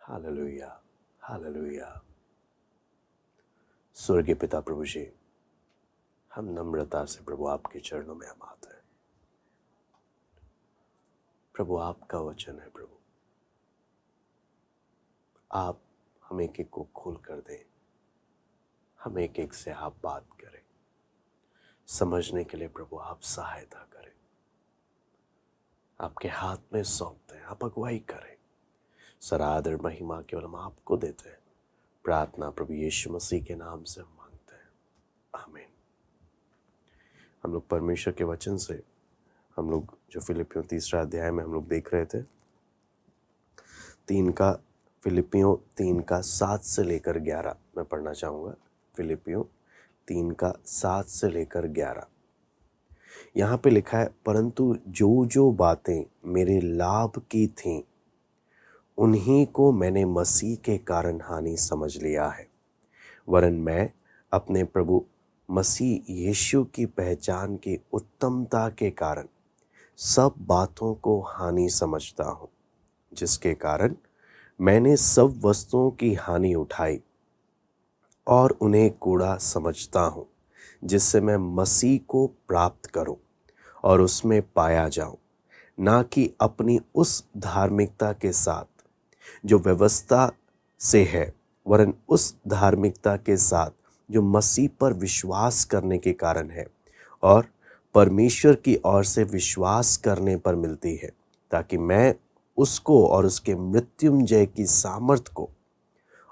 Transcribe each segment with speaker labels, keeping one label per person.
Speaker 1: Hallelujah, hallelujah. स्वर्गीय पिता प्रभु जी, हम नम्रता से प्रभु आपके चरणों में हम आते हैं। प्रभु आपका वचन है प्रभु, आप हम एक एक को खोल कर दें, हम एक एक से आप बात करें, समझने के लिए प्रभु आप सहायता करें। आपके हाथ में सौंपते हैं, आप अगुवाई करें। सारा आदर महिमा केवल हम आपको देते हैं। प्रार्थना प्रभु यीशु मसीह के नाम से हम मांगते हैं, आमीन। हम लोग परमेश्वर के वचन से हम लोग जो फिलिपियों 3 अध्याय में हम लोग देख रहे थे, फिलिपियों 3:7 से लेकर 11 मैं पढ़ना चाहूँगा। फिलिपियों 3:7 से लेकर 11 यहाँ पे लिखा है, परंतु जो जो बातें मेरे लाभ की थीं उन्हीं को मैंने मसीह के कारण हानि समझ लिया है, वरन मैं अपने प्रभु मसीह यीशु की पहचान की उत्तमता के कारण सब बातों को हानि समझता हूँ, जिसके कारण मैंने सब वस्तुओं की हानि उठाई और उन्हें कूड़ा समझता हूँ, जिससे मैं मसीह को प्राप्त करूँ और उसमें पाया जाऊँ, ना कि अपनी उस धार्मिकता के साथ जो व्यवस्था से है, वरन उस धार्मिकता के साथ जो मसीह पर विश्वास करने के कारण है और परमेश्वर की ओर से विश्वास करने पर मिलती है, ताकि मैं उसको और उसके मृत्युंजय की सामर्थ को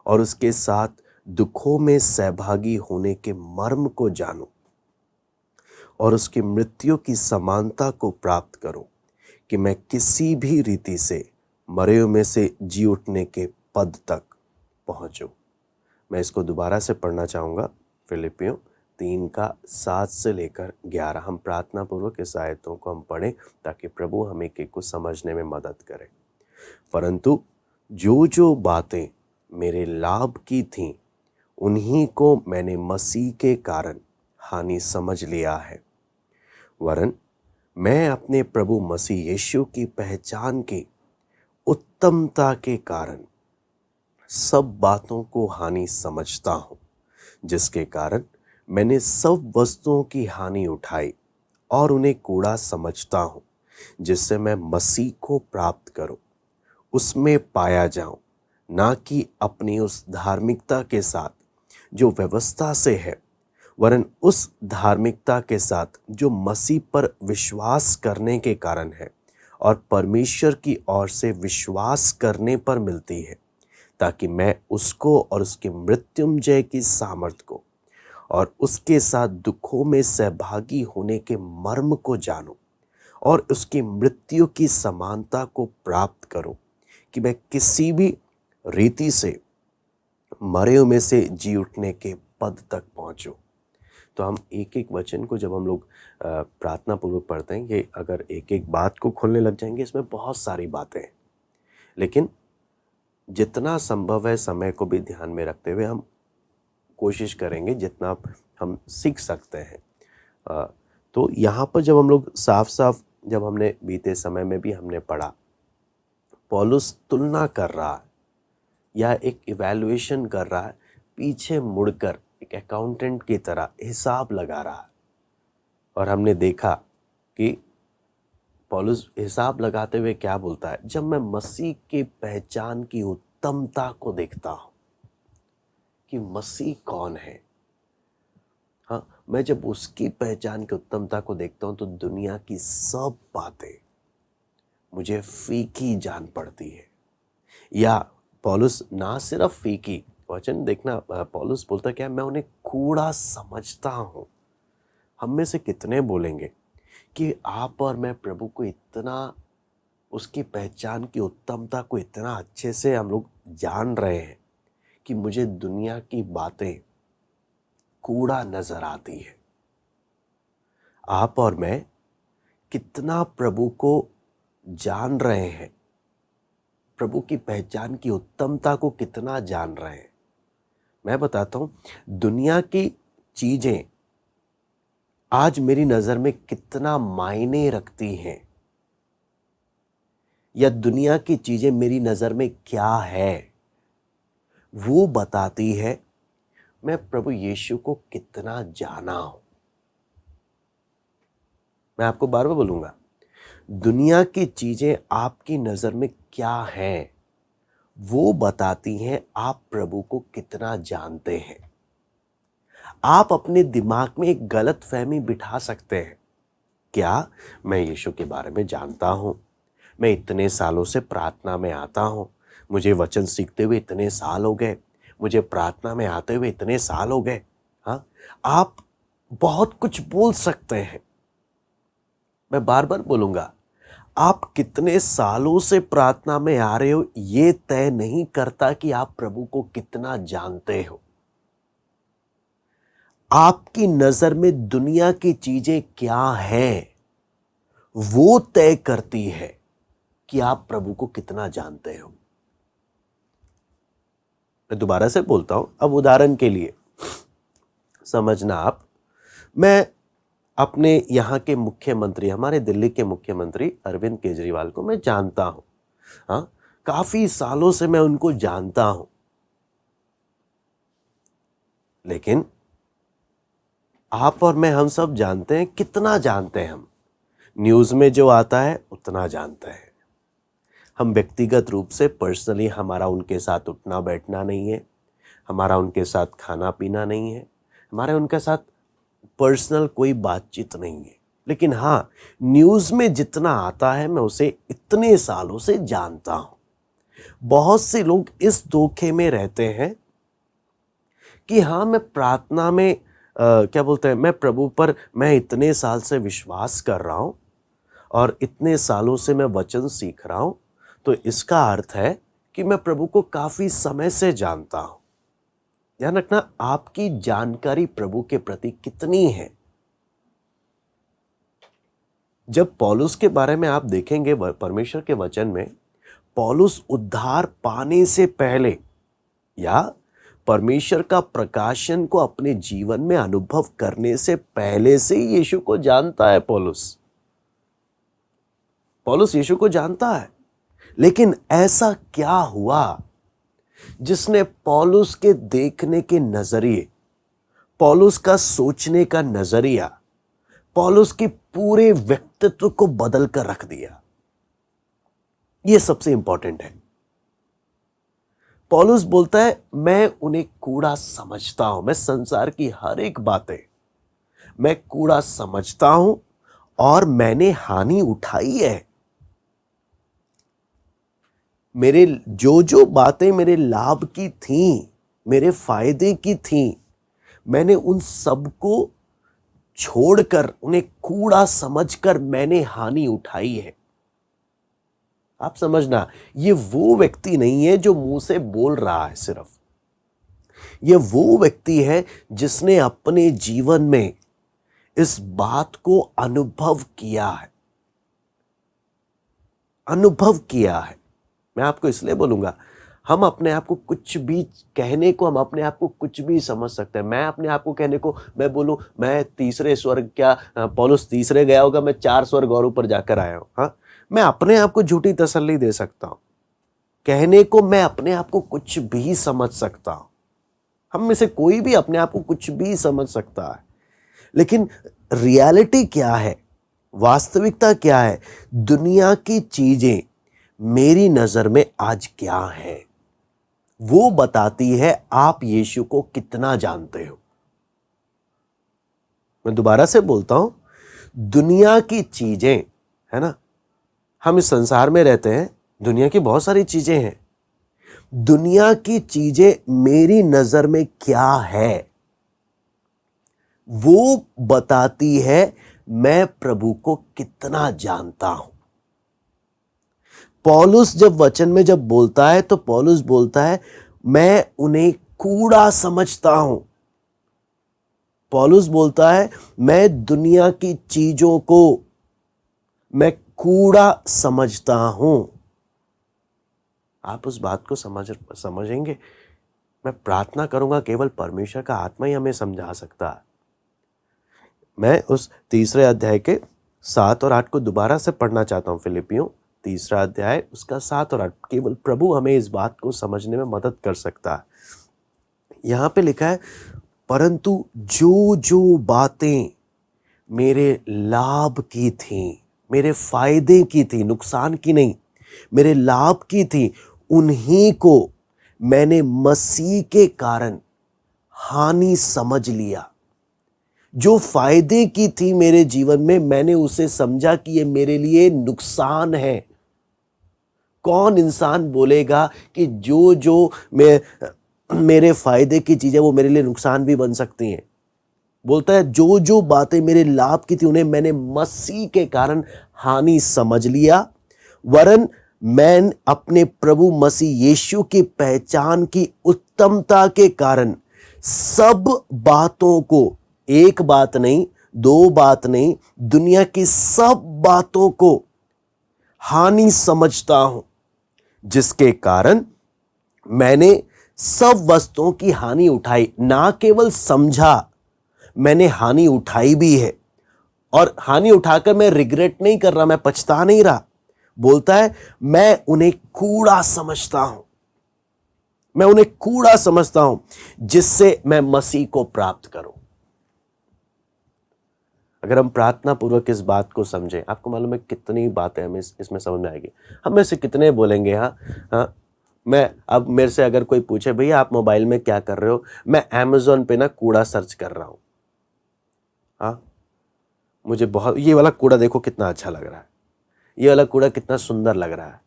Speaker 1: और उसके साथ दुखों में सहभागी होने के मर्म को जानूं और उसकी मृत्यु की समानता को प्राप्त करूं, कि मैं किसी भी रीति से मरे हुए में से जी उठने के पद तक पहुंचूं। मैं इसको दोबारा से पढ़ना चाहूँगा। फिलिपियों 3:7 से लेकर 11 हम प्रार्थना पूर्वक इस आयतों को हम पढ़ें, ताकि प्रभु हमें एक को समझने में मदद करे। परंतु जो जो बातें मेरे लाभ की थीं उन्हीं को मैंने मसीह के कारण हानि समझ लिया है, वरन मैं अपने प्रभु मसीह यीशु की पहचान की उत्तमता के कारण सब बातों को हानि समझता हूँ, जिसके कारण मैंने सब वस्तुओं की हानि उठाई और उन्हें कूड़ा समझता हूँ, जिससे मैं मसीह को प्राप्त करूँ, उसमें पाया जाऊँ, ना कि अपनी उस धार्मिकता के साथ जो व्यवस्था से है, वरन उस धार्मिकता के साथ जो मसीह पर विश्वास करने के कारण है और परमेश्वर की ओर से विश्वास करने पर मिलती है, ताकि मैं उसको और उसके मृत्युंजय की सामर्थ को और उसके साथ दुखों में सहभागी होने के मर्म को जानूं और उसकी मृत्यु की समानता को प्राप्त करूं, कि मैं किसी भी रीति से मरे हुए में से जी उठने के पद तक पहुंचूं। तो हम एक एक वचन को जब हम लोग प्रार्थना पूर्वक पढ़ते हैं, ये अगर एक एक बात को खोलने लग जाएंगे, इसमें बहुत सारी बातें हैं, लेकिन जितना संभव है समय को भी ध्यान में रखते हुए हम कोशिश करेंगे जितना हम सीख सकते हैं। तो यहाँ पर जब हम लोग साफ साफ जब हमने बीते समय में भी हमने पढ़ा, पौलुस तुलना कर रहा है या एक इवैल्यूएशन कर रहा है, पीछे मुड़कर एक अकाउंटेंट की तरह हिसाब लगा रहा है। और हमने देखा कि पौलुस हिसाब लगाते हुए क्या बोलता है, जब मैं मसीह की पहचान की उत्तमता को देखता हूं कि मसीह कौन है, हाँ, मैं जब उसकी पहचान की उत्तमता को देखता हूं तो दुनिया की सब बातें मुझे फीकी जान पड़ती है। या पौलुस ना सिर्फ फीकी, वचन देखना, पौलुस बोलता क्या है, मैं उन्हें कूड़ा समझता हूं। हम में से कितने बोलेंगे कि आप और मैं प्रभु को इतना, उसकी पहचान की उत्तमता को इतना अच्छे से हम लोग जान रहे हैं कि मुझे दुनिया की बातें कूड़ा नजर आती है। आप और मैं कितना प्रभु को जान रहे हैं, प्रभु की पहचान की उत्तमता को कितना जान रहे हैं। मैं बताता हूं, दुनिया की चीजें आज मेरी नजर में कितना मायने रखती हैं, या दुनिया की चीजें मेरी नजर में क्या है। वो बताती है मैं प्रभु यीशु को कितना जाना हूं। मैं आपको बार बार बोलूंगा, दुनिया की चीजें आपकी नजर में क्या हैं, वो बताती हैं आप प्रभु को कितना जानते हैं। आप अपने दिमाग में एक गलत फहमी बिठा सकते हैं, क्या मैं यीशु के बारे में जानता हूं, मैं इतने सालों से प्रार्थना में आता हूं, मुझे वचन सीखते हुए इतने साल हो गए, मुझे प्रार्थना में आते हुए इतने साल हो गए। हाँ, आप बहुत कुछ बोल सकते हैं। मैं बार बार बोलूंगा, आप कितने सालों से प्रार्थना में आ रहे हो ये तय नहीं करता कि आप प्रभु को कितना जानते हो। आपकी नजर में दुनिया की चीजें क्या हैं, वो तय करती है कि आप प्रभु को कितना जानते हो। मैं दोबारा से बोलता हूं, अब उदाहरण के लिए समझना आप, मैं अपने यहाँ के मुख्यमंत्री, हमारे दिल्ली के मुख्यमंत्री अरविंद केजरीवाल को मैं जानता हूं। हाँ, काफी सालों से मैं उनको जानता हूं, लेकिन आप और मैं, हम सब जानते हैं। कितना जानते हैं हम? न्यूज में जो आता है उतना जानते हैं। हम व्यक्तिगत रूप से पर्सनली हमारा उनके साथ उठना बैठना नहीं है, हमारा उनके साथ खाना पीना नहीं है, हमारे उनके साथ पर्सनल कोई बातचीत नहीं है, लेकिन हाँ, न्यूज में जितना आता है मैं उसे इतने सालों से जानता हूं। बहुत से लोग इस धोखे में रहते हैं कि हाँ, मैं प्रार्थना में क्या बोलते हैं, मैं प्रभु पर मैं इतने साल से विश्वास कर रहा हूं और इतने सालों से मैं वचन सीख रहा हूं, तो इसका अर्थ है कि मैं प्रभु को काफी समय से जानता हूं। ध्यान रखना, आपकी जानकारी प्रभु के प्रति कितनी है। जब पौलुस के बारे में आप देखेंगे परमेश्वर के वचन में, पौलुस उद्धार पाने से पहले या परमेश्वर का प्रकाशन को अपने जीवन में अनुभव करने से पहले से ही यीशु को जानता है। पौलुस यीशु को जानता है, लेकिन ऐसा क्या हुआ जिसने पौलुस के देखने के नजरिए, पौलुस का सोचने का नजरिया, पौलुस के पूरे व्यक्तित्व को बदल कर रख दिया? यह सबसे इंपॉर्टेंट है। पौलुस बोलता है मैं उन्हें कूड़ा समझता हूं, मैं संसार की हर एक बातें मैं कूड़ा समझता हूं और मैंने हानि उठाई है। मेरे जो बातें मेरे लाभ की थीं, मेरे फायदे की थीं, मैंने उन सब को छोड़कर, उन्हें कूड़ा समझकर मैंने हानि उठाई है। आप समझना, ये वो व्यक्ति नहीं है जो मुंह से बोल रहा है सिर्फ, ये वो व्यक्ति है जिसने अपने जीवन में इस बात को अनुभव किया है, अनुभव किया है। मैं आपको इसलिए बोलूंगा, हम अपने आप को कुछ भी कहने को, हम अपने आप को कुछ भी समझ सकते हैं। मैं अपने आप को कहने को, मैं बोलूं मैं तीसरे स्वर्ग, क्या पौलुस तीसरे गया होगा, मैं 4 स्वर्ग और ऊपर जाकर आया हूं। हाँ, मैं अपने आप को झूठी तसल्ली दे सकता हूं। कहने को मैं अपने आप को कुछ भी समझ सकता हूं। हम में से कोई भी अपने आप को कुछ भी समझ सकता है, लेकिन रियलिटी क्या है, वास्तविकता क्या है, दुनिया की चीजें मेरी नजर में आज क्या है, वो बताती है आप यीशु को कितना जानते हो। मैं दोबारा से बोलता हूं, दुनिया की चीजें, है ना, हम इस संसार में रहते हैं, दुनिया की बहुत सारी चीजें हैं। दुनिया की चीजें मेरी नजर में क्या है, वो बताती है मैं प्रभु को कितना जानता हूं। पौलुस जब वचन में जब बोलता है, तो पौलुस बोलता है मैं उन्हें कूड़ा समझता हूं। पौलुस बोलता है मैं दुनिया की चीजों को मैं कूड़ा समझता हूं। आप उस बात को समझेंगे। मैं प्रार्थना करूंगा केवल परमेश्वर का आत्मा ही हमें समझा सकता है। मैं उस तीसरे अध्याय के 7 और 8 को दोबारा से पढ़ना चाहता हूं। फिलिपियों 3 अध्याय उसका 7 और 8। केवल प्रभु हमें इस बात को समझने में मदद कर सकता है। यहाँ पे लिखा है, परंतु जो जो बातें मेरे लाभ की थी, मेरे फायदे की थी, नुकसान की नहीं, मेरे लाभ की थी, उन्हीं को मैंने मसीह के कारण हानि समझ लिया। जो फायदे की थी मेरे जीवन में, मैंने उसे समझा कि ये मेरे लिए नुकसान है। कौन इंसान बोलेगा कि जो जो मेरे फायदे की चीजें वो मेरे लिए नुकसान भी बन सकती हैं? बोलता है जो जो बातें मेरे लाभ की थी उन्हें मैंने मसीह के कारण हानि समझ लिया, वरन मैं अपने प्रभु मसीह यीशु की पहचान की उत्तमता के कारण सब बातों को, एक बात नहीं, दो बात नहीं, दुनिया की सब बातों को हानि समझता हूं, जिसके कारण मैंने सब वस्तुओं की हानि उठाई। ना केवल समझा, मैंने हानि उठाई भी है। और हानि उठाकर मैं रिग्रेट नहीं कर रहा, मैं पछता नहीं रहा। बोलता है मैं उन्हें कूड़ा समझता हूं, मैं उन्हें कूड़ा समझता हूं जिससे मैं मसीह को प्राप्त करूं। अगर हम प्रार्थना पूर्वक इस बात को समझें, आपको मालूम है कितनी बातें हमें इसमें समझ में आएगी। हम में से कितने बोलेंगे हाँ, मैं अब मेरे से अगर कोई पूछे भैया आप मोबाइल में क्या कर रहे हो, मैं अमेज़न पे ना कूड़ा सर्च कर रहा हूं। हाँ, मुझे बहुत, ये वाला कूड़ा देखो कितना अच्छा लग रहा है, ये वाला कूड़ा कितना सुंदर लग रहा है,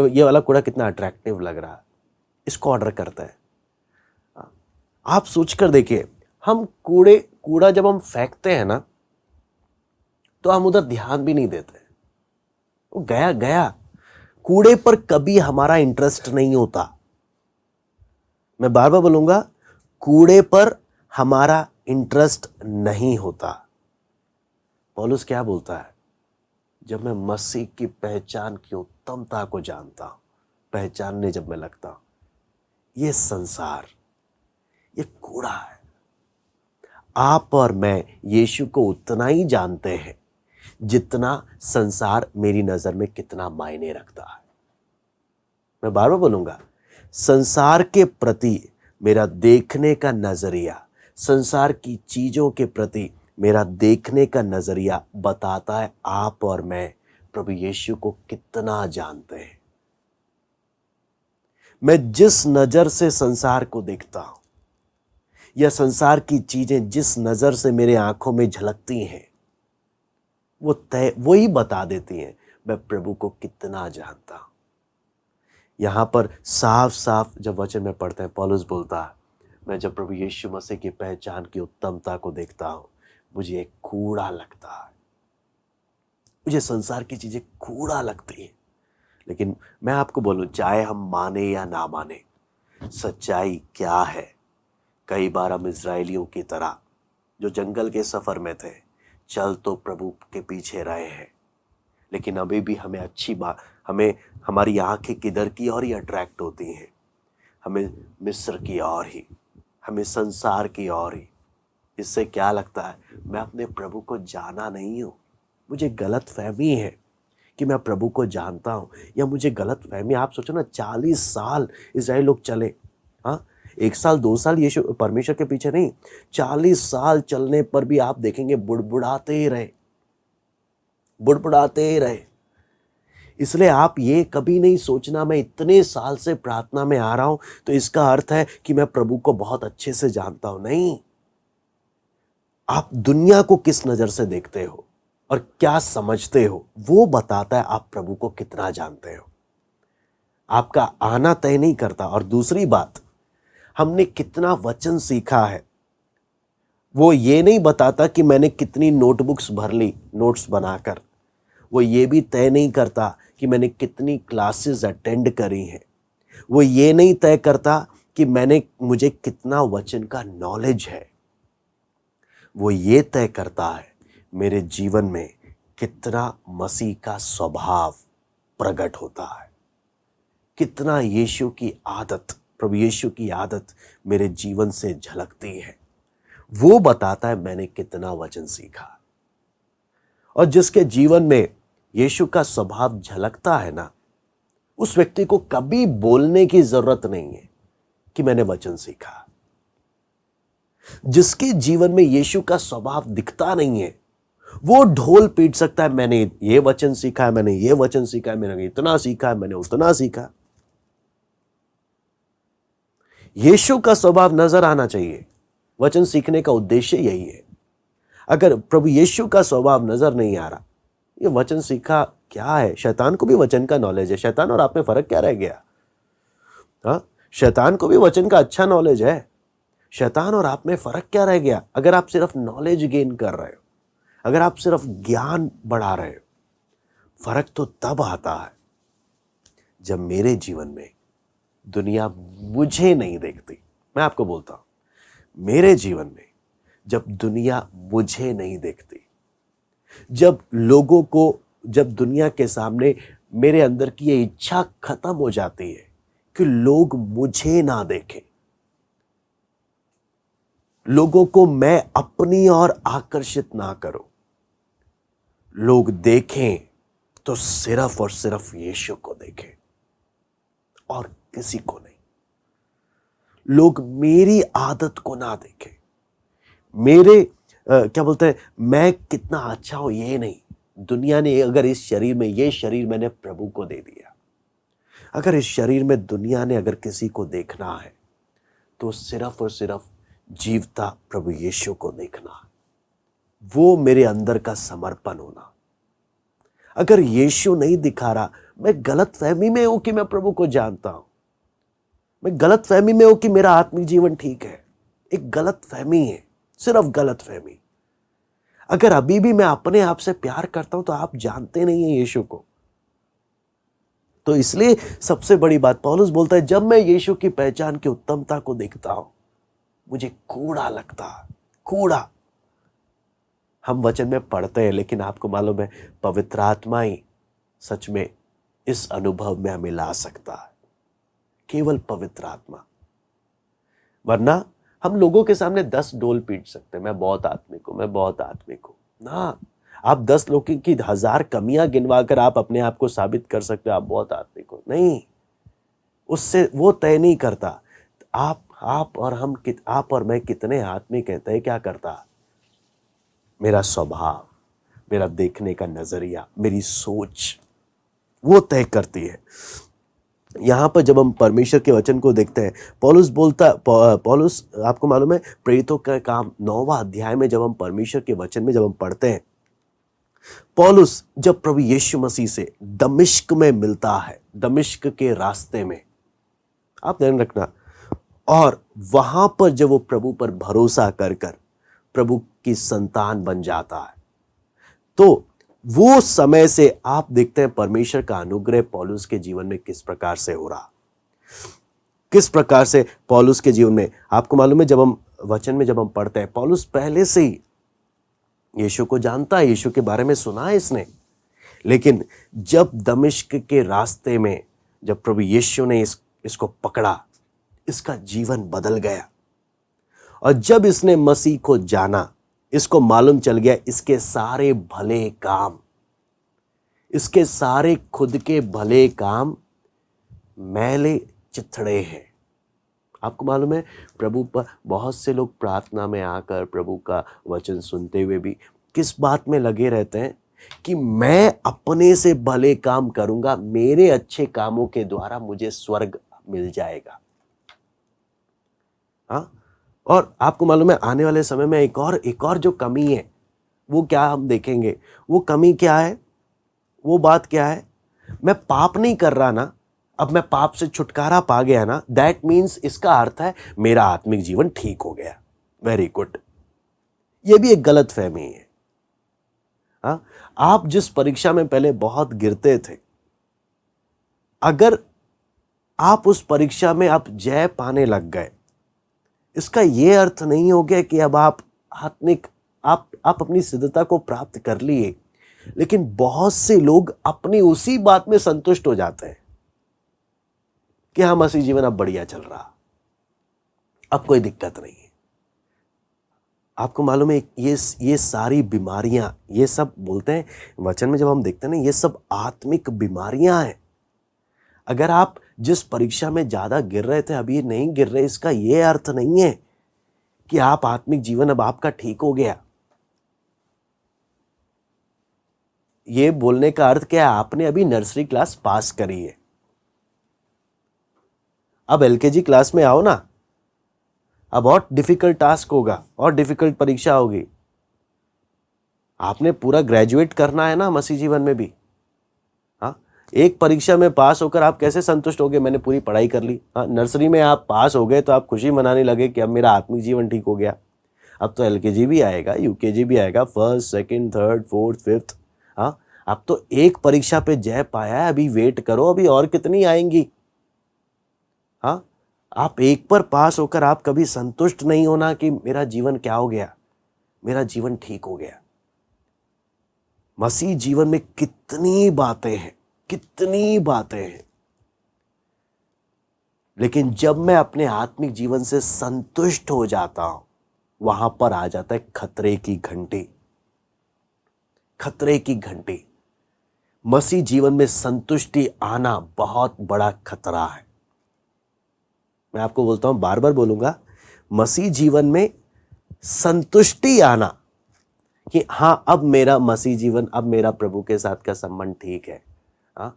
Speaker 1: ये वाला कूड़ा कितना अट्रैक्टिव लग रहा है, इसको ऑर्डर करता है। आप सोच कर देखिए, हम कूड़ा जब हम फेंकते हैं ना, तो हम उधर ध्यान भी नहीं देते, वो गया गया। कूड़े पर कभी हमारा इंटरेस्ट नहीं होता। मैं बार बार बोलूंगा, कूड़े पर हमारा इंटरेस्ट नहीं होता। पौलुस क्या बोलता है, जब मैं मसीह की पहचान की उत्तमता को जानता हूं, पहचानने जब मैं लगता हूं, ये संसार ये कूड़ा है। आप और मैं यीशु को उतना ही जानते हैं जितना संसार मेरी नजर में कितना मायने रखता है। मैं बार बार बोलूंगा, संसार के प्रति मेरा देखने का नजरिया, संसार की चीजों के प्रति मेरा देखने का नजरिया बताता है आप और मैं प्रभु यीशु को कितना जानते हैं। मैं जिस नजर से संसार को देखता हूं, या संसार की चीजें जिस नजर से मेरे आंखों में झलकती हैं, वो ही बता देती हैं मैं प्रभु को कितना जानता हूं। यहां पर साफ साफ जब वचन में पढ़ते हैं, पौलुस बोलता है, मैं जब प्रभु यीशु मसीह की पहचान की उत्तमता को देखता हूं, मुझे एक कूड़ा लगता है, मुझे संसार की चीजें कूड़ा लगती है। लेकिन मैं आपको बोलूं, चाहे हम माने या ना माने, सच्चाई क्या है, कई बार हम इजरायलियों की तरह जो जंगल के सफर में थे, चल तो प्रभु के पीछे रहे हैं, लेकिन अभी भी हमें अच्छी बात, हमें हमारी आंखें किधर की और ही अट्रैक्ट होती हैं, हमें मिस्र की और ही, हमें संसार की और ही। इससे क्या लगता है, मैं अपने प्रभु को जाना नहीं हूं। मुझे गलत फहमी है कि मैं प्रभु को जानता हूं, या मुझे गलत फहमी, आप सोचो ना, 40 साल इजराइल लोग चले। हाँ, 1 साल 2 साल यीशु परमेश्वर के पीछे नहीं, 40 साल चलने पर भी आप देखेंगे बुड़बुड़ाते ही रहे, बुड़बुड़ाते ही रहे। इसलिए आप ये कभी नहीं सोचना मैं इतने साल से प्रार्थना में आ रहा हूं तो इसका अर्थ है कि मैं प्रभु को बहुत अच्छे से जानता हूं। नहीं, आप दुनिया को किस नजर से देखते हो और क्या समझते हो, वो बताता है आप प्रभु को कितना जानते हो। आपका आना तय नहीं करता। और दूसरी बात, हमने कितना वचन सीखा है, वो ये नहीं बताता कि मैंने कितनी नोटबुक्स भर ली नोट्स बनाकर। वो ये भी तय नहीं करता कि मैंने कितनी क्लासेस अटेंड करी हैं। वो ये नहीं तय करता कि मुझे कितना वचन का नॉलेज है। वो ये तय करता है मेरे जीवन में कितना मसीह का स्वभाव प्रकट होता है, कितना यीशु की आदत, प्रभु यीशु की आदत मेरे जीवन से झलकती है। वो बताता है मैंने कितना वचन सीखा। और जिसके जीवन में यीशु का स्वभाव झलकता है ना, उस व्यक्ति को कभी बोलने की जरूरत नहीं है कि मैंने वचन सीखा। जिसके जीवन में यीशु का स्वभाव दिखता नहीं है, वो ढोल पीट सकता है, मैंने ये वचन सीखा है, मैंने ये वचन सीखा है, मैंने इतना सीखा है, मैंने उतना सीखा। यीशु का स्वभाव नजर आना चाहिए। वचन सीखने का उद्देश्य यही है। अगर प्रभु यीशु का स्वभाव नजर नहीं आ रहा, ये वचन सीखा क्या है? शैतान को भी वचन का नॉलेज है। शैतान और आप में फर्क क्या रह गया? हाँ, शैतान को भी वचन का अच्छा नॉलेज है। शैतान और आप में फर्क क्या रह गया? अगर आप सिर्फ नॉलेज गेन कर रहे हो, अगर आप सिर्फ ज्ञान बढ़ा रहे हो, फर्क तो तब आता है जब मेरे जीवन में दुनिया मुझे नहीं देखती। मैं आपको बोलता हूं, मेरे जीवन में जब दुनिया मुझे नहीं देखती, जब लोगों को, जब दुनिया के सामने मेरे अंदर की ये इच्छा खत्म हो जाती है कि लोग मुझे ना देखें, लोगों को मैं अपनी ओर आकर्षित ना करूं, लोग देखें तो सिर्फ और सिर्फ यीशु को देखें और किसी को नहीं। लोग मेरी आदत को ना देखें, मेरे क्या बोलते हैं, मैं कितना अच्छा हूं ये नहीं। दुनिया ने अगर इस शरीर में, ये शरीर मैंने प्रभु को दे दिया, अगर इस शरीर में दुनिया ने अगर किसी को देखना है तो सिर्फ और सिर्फ जीवता प्रभु यीशु को देखना, वो मेरे अंदर का समर्पण होना। अगर यीशु नहीं दिखा रहा, मैं गलत फहमी में हूं कि मैं प्रभु को जानता हूं, मैं गलत फहमी में हूं कि मेरा आत्मिक जीवन ठीक है। एक गलत फहमी है, सिर्फ गलत फहमी। अगर अभी भी मैं अपने आप से प्यार करता हूं तो आप जानते नहीं है यीशु को। तो इसलिए सबसे बड़ी बात पौलुस बोलता है, जब मैं यीशु की पहचान की उत्तमता को देखता हूं, मुझे कूड़ा लगता है, कूड़ा। हम वचन में पढ़ते हैं, लेकिन आपको मालूम है पवित्र आत्मा ही सच में इस अनुभव में हमें ला सकता है, केवल पवित्र आत्मा। वरना हम लोगों के सामने 10 डोल पीट सकते हैं, मैं बहुत आत्मिक हूं, मैं बहुत आत्मिक हूं ना। आप 10 लोगों की 1000 कमियां गिनवा कर आप अपने आप को साबित कर सकते हो आप बहुत आत्मिक हो, नहीं। उससे वो तय नहीं करता आप और मैं कितने आत्मिक हैं, तय क्या करता? मेरा स्वभाव, मेरा देखने का नजरिया, मेरी सोच, वो तय करती है। यहां पर जब हम परमेश्वर के वचन को देखते हैं, पौलुस आपको मालूम है प्रेरितों का काम 9वां अध्याय में जब हम परमेश्वर के वचन में जब हम पढ़ते हैं, पौलुस जब प्रभु यीशु मसीह से दमिश्क में मिलता है, दमिश्क के रास्ते में, आप ध्यान रखना, और वहां पर जब वो प्रभु पर भरोसा कर प्रभु की संतान बन जाता है, तो वो समय से आप देखते हैं परमेश्वर का अनुग्रह पौलुस के जीवन में किस प्रकार से हो रहा, किस प्रकार से पौलुस के जीवन में। आपको मालूम है जब हम वचन में जब हम पढ़ते हैं, पौलुस पहले से ही यीशु को जानता है, यीशु के बारे में सुना है इसने, लेकिन जब दमिश्क के रास्ते में जब प्रभु यीशु ने इसको पकड़ा, इसका जीवन बदल गया। और जब इसने मसीह को जाना, इसको मालूम चल गया इसके सारे भले काम, इसके सारे खुद के भले काम मैले चिथड़े हैं। आपको मालूम है प्रभु पर बहुत से लोग प्रार्थना में आकर प्रभु का वचन सुनते हुए भी किस बात में लगे रहते हैं कि मैं अपने से भले काम करूंगा, मेरे अच्छे कामों के द्वारा मुझे स्वर्ग मिल जाएगा। हाँ, और आपको मालूम है आने वाले समय में एक और जो कमी है, वो क्या हम देखेंगे। वो कमी क्या है, वो बात क्या है? मैं पाप नहीं कर रहा ना, अब मैं पाप से छुटकारा पा गया ना, दैट मीन्स इसका अर्थ है मेरा आत्मिक जीवन ठीक हो गया। Very good. ये भी एक गलत फहमी है। हाँ, आप जिस परीक्षा में पहले बहुत गिरते थे, अगर आप उस परीक्षा में आप जय पाने लग गए, इसका यह अर्थ नहीं हो गया कि अब आप आत्मिक आप अपनी सिद्धता को प्राप्त कर लिए। लेकिन बहुत से लोग अपनी उसी बात में संतुष्ट हो जाते हैं कि हाँ, मसीह जीवन अब बढ़िया चल रहा, अब कोई दिक्कत नहीं है। आपको मालूम है ये सारी बीमारियां, ये सब बोलते हैं वचन में, जब हम देखते हैं ना, ये सब आत्मिक बीमारियां हैं। अगर आप जिस परीक्षा में ज्यादा गिर रहे थे अभी नहीं गिर रहे, इसका ये अर्थ नहीं है कि आप आत्मिक जीवन अब आपका ठीक हो गया। ये बोलने का अर्थ क्या है? आपने अभी नर्सरी क्लास पास करी है, अब एलकेजी क्लास में आओ ना, अब और डिफिकल्ट टास्क होगा और डिफिकल्ट परीक्षा होगी। आपने पूरा ग्रेजुएट करना है ना मसीह जीवन में भी। हाँ, एक परीक्षा में पास होकर आप कैसे संतुष्ट होगे? मैंने पूरी पढ़ाई कर ली। हाँ, नर्सरी में आप पास हो गए तो आप खुशी मनाने लगे कि अब मेरा आत्मिक जीवन ठीक हो गया। अब तो एलकेजी भी आएगा, यूकेजी भी आएगा, first, second, third, fourth, fifth. हाँ, अब तो एक परीक्षा पे जय पाया है, अभी वेट करो, अभी और कितनी आएंगी। हाँ, आप एक पर पास होकर आप कभी संतुष्ट नहीं होना कि मेरा जीवन क्या हो गया, मेरा जीवन ठीक हो गया। मसीह जीवन में कितनी बातें हैं, कितनी बातें हैं, लेकिन जब मैं अपने आत्मिक जीवन से संतुष्ट हो जाता हूं, वहां पर आ जाता है खतरे की घंटी। खतरे की घंटी। मसीह जीवन में संतुष्टि आना बहुत बड़ा खतरा है। मैं आपको बोलता हूं, बार बार बोलूंगा, मसीह जीवन में संतुष्टि आना कि हां अब मेरा मसीह जीवन, अब मेरा प्रभु के साथ का संबंध ठीक है, हाँ,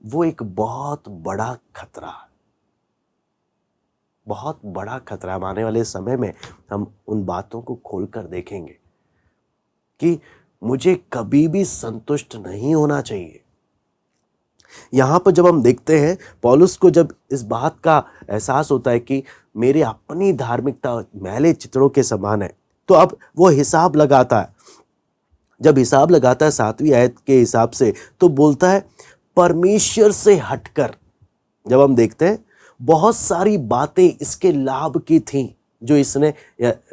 Speaker 1: वो एक बहुत बड़ा खतरा है, बहुत बड़ा खतरा। आने वाले समय में हम उन बातों को खोलकर देखेंगे कि मुझे कभी भी संतुष्ट नहीं होना चाहिए। यहां पर जब हम देखते हैं पौलुस को, जब इस बात का एहसास होता है कि मेरे अपनी धार्मिकता मैले चित्रों के समान है, तो अब वो हिसाब लगाता है। जब हिसाब लगाता है 7वीं आयत के हिसाब से, तो बोलता है परमेश्वर से हटकर। जब हम देखते हैं बहुत सारी बातें इसके लाभ की थीं, जो इसने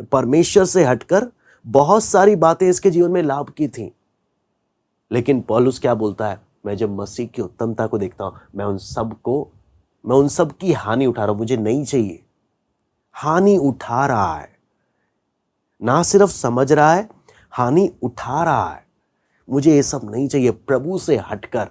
Speaker 1: परमेश्वर से हटकर बहुत सारी बातें इसके जीवन में लाभ की थीं, लेकिन पौलुस क्या बोलता है? मैं जब मसीह की उत्तमता को देखता हूं, मैं उन सब की हानि उठा रहा हूं, मुझे नहीं चाहिए। हानि उठा रहा है, ना सिर्फ समझ रहा है, हानि उठा रहा है। मुझे ये सब नहीं चाहिए। प्रभु से हटकर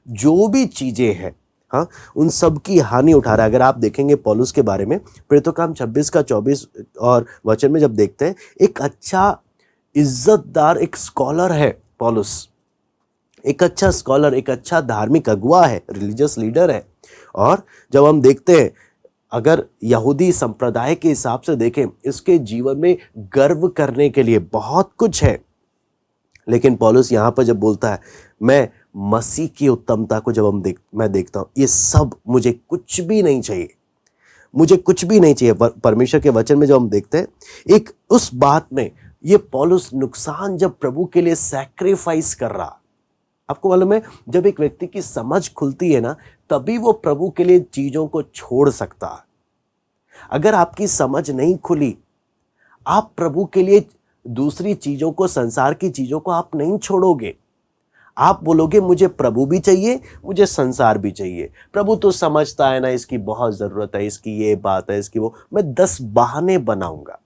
Speaker 1: जो भी चीजें हैं, हाँ, उन सब की हानि उठा रहा है। अगर आप देखेंगे पौलुस के बारे में, प्रेरितों काम 26 का 24 और वचन में जब देखते हैं, एक अच्छा इज्जतदार एक स्कॉलर है पौलुस, एक अच्छा स्कॉलर, एक अच्छा धार्मिक अगुवा है, रिलीजियस लीडर है। और जब हम देखते हैं, अगर यहूदी संप्रदाय के हिसाब से देखें, इसके जीवन में गर्व करने के लिए बहुत कुछ है, लेकिन पौलुस यहां पर जब बोलता है मैं मसीह की उत्तमता को जब मैं देखता हूं, ये सब मुझे कुछ भी नहीं चाहिए, मुझे कुछ भी नहीं चाहिए। परमेश्वर के वचन में जब हम देखते हैं, एक उस बात में ये पौलुस नुकसान जब प्रभु के लिए सैक्रिफाइस कर रहा। आपको मालूम है, जब एक व्यक्ति की समझ खुलती है ना, तभी वो प्रभु के लिए चीजों को छोड़ सकता है। अगर आपकी समझ नहीं खुली, आप प्रभु के लिए दूसरी चीजों को, संसार की चीजों को आप नहीं छोड़ोगे। आप बोलोगे मुझे प्रभु भी चाहिए, मुझे संसार भी चाहिए। प्रभु तो समझता है ना, इसकी बहुत जरूरत है, इसकी ये बात है, इसकी वो। मैं 10 बहाने बनाऊंगा,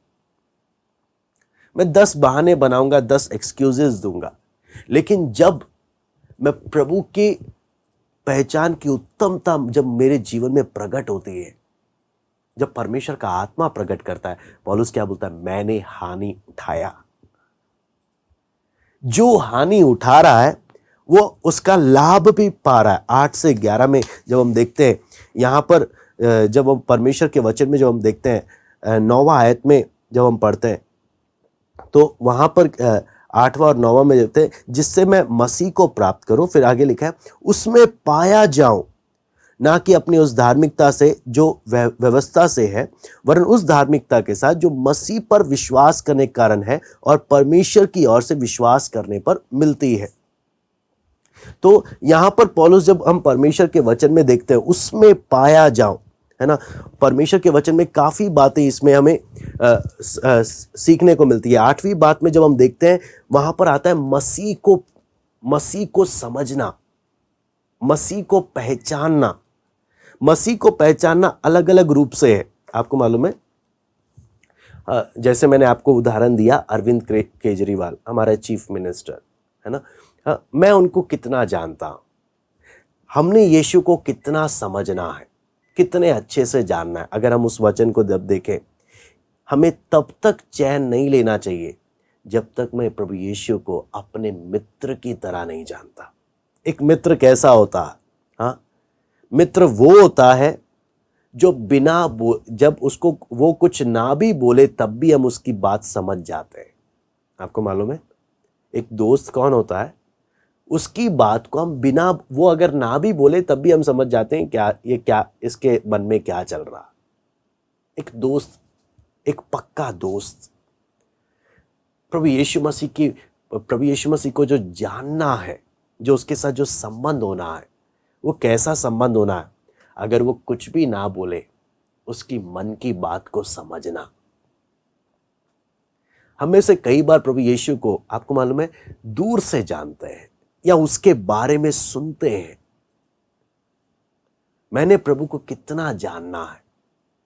Speaker 1: मैं 10 बहाने बनाऊंगा, 10 एक्सक्यूजेस दूंगा। लेकिन जब मैं प्रभु की पहचान की उत्तमता जब मेरे जीवन में प्रकट होती है, जब परमेश्वर का आत्मा प्रकट करता है, पौलुस क्या बोलता है? मैंने हानि उठाया। जो हानि उठा रहा है वो उसका लाभ भी पा रहा है। 8 से 11 में जब हम देखते हैं, यहां पर जब हम परमेश्वर के वचन में जब हम देखते हैं, 9वां आयत में जब हम पढ़ते हैं, तो वहां पर 8वां और 9वां में देखते हैं, जिससे मैं मसीह को प्राप्त करूं। फिर आगे लिखा है, उसमें पाया जाऊं, ना कि अपनी उस धार्मिकता से जो व्यवस्था से है, वरन उस धार्मिकता के साथ जो मसीह पर विश्वास करने के कारण है और परमेश्वर की ओर से विश्वास करने पर मिलती है। तो यहां पर पौलुस, जब हम परमेश्वर के वचन में देखते हैं, उसमें पाया जाऊं, है ना, परमेश्वर के वचन में काफी बातें इसमें हमें सीखने को मिलती है। 8वीं बात में जब हम देखते हैं, वहां पर आता है मसीह को समझना, मसीह को पहचानना। मसीह को पहचानना अलग अलग रूप से है। आपको मालूम है, जैसे मैंने आपको उदाहरण दिया अरविंद केजरीवाल, हमारे चीफ मिनिस्टर, है ना। मैं उनको कितना जानता हूँ, हमने यीशु को कितना समझना है, कितने अच्छे से जानना है। अगर हम उस वचन को जब देखें, हमें तब तक चैन नहीं लेना चाहिए जब तक मैं प्रभु यीशु को अपने मित्र की तरह नहीं जानता। एक मित्र कैसा होता है? हाँ, मित्र वो होता है जो जब उसको वो कुछ ना भी बोले तब भी हम उसकी बात समझ जाते हैं। आपको मालूम है एक दोस्त कौन होता है? उसकी बात को हम वो अगर ना भी बोले तब भी हम समझ जाते हैं क्या इसके मन में क्या चल रहा। एक दोस्त, एक पक्का दोस्त। प्रभु यीशु मसीह को जो जानना है, जो उसके साथ जो संबंध होना है, वो कैसा संबंध होना है? अगर वो कुछ भी ना बोले, उसकी मन की बात को समझना। हम में से कई बार प्रभु यीशु को, आपको मालूम है, दूर से जानते हैं या उसके बारे में सुनते हैं। मैंने प्रभु को कितना जानना है?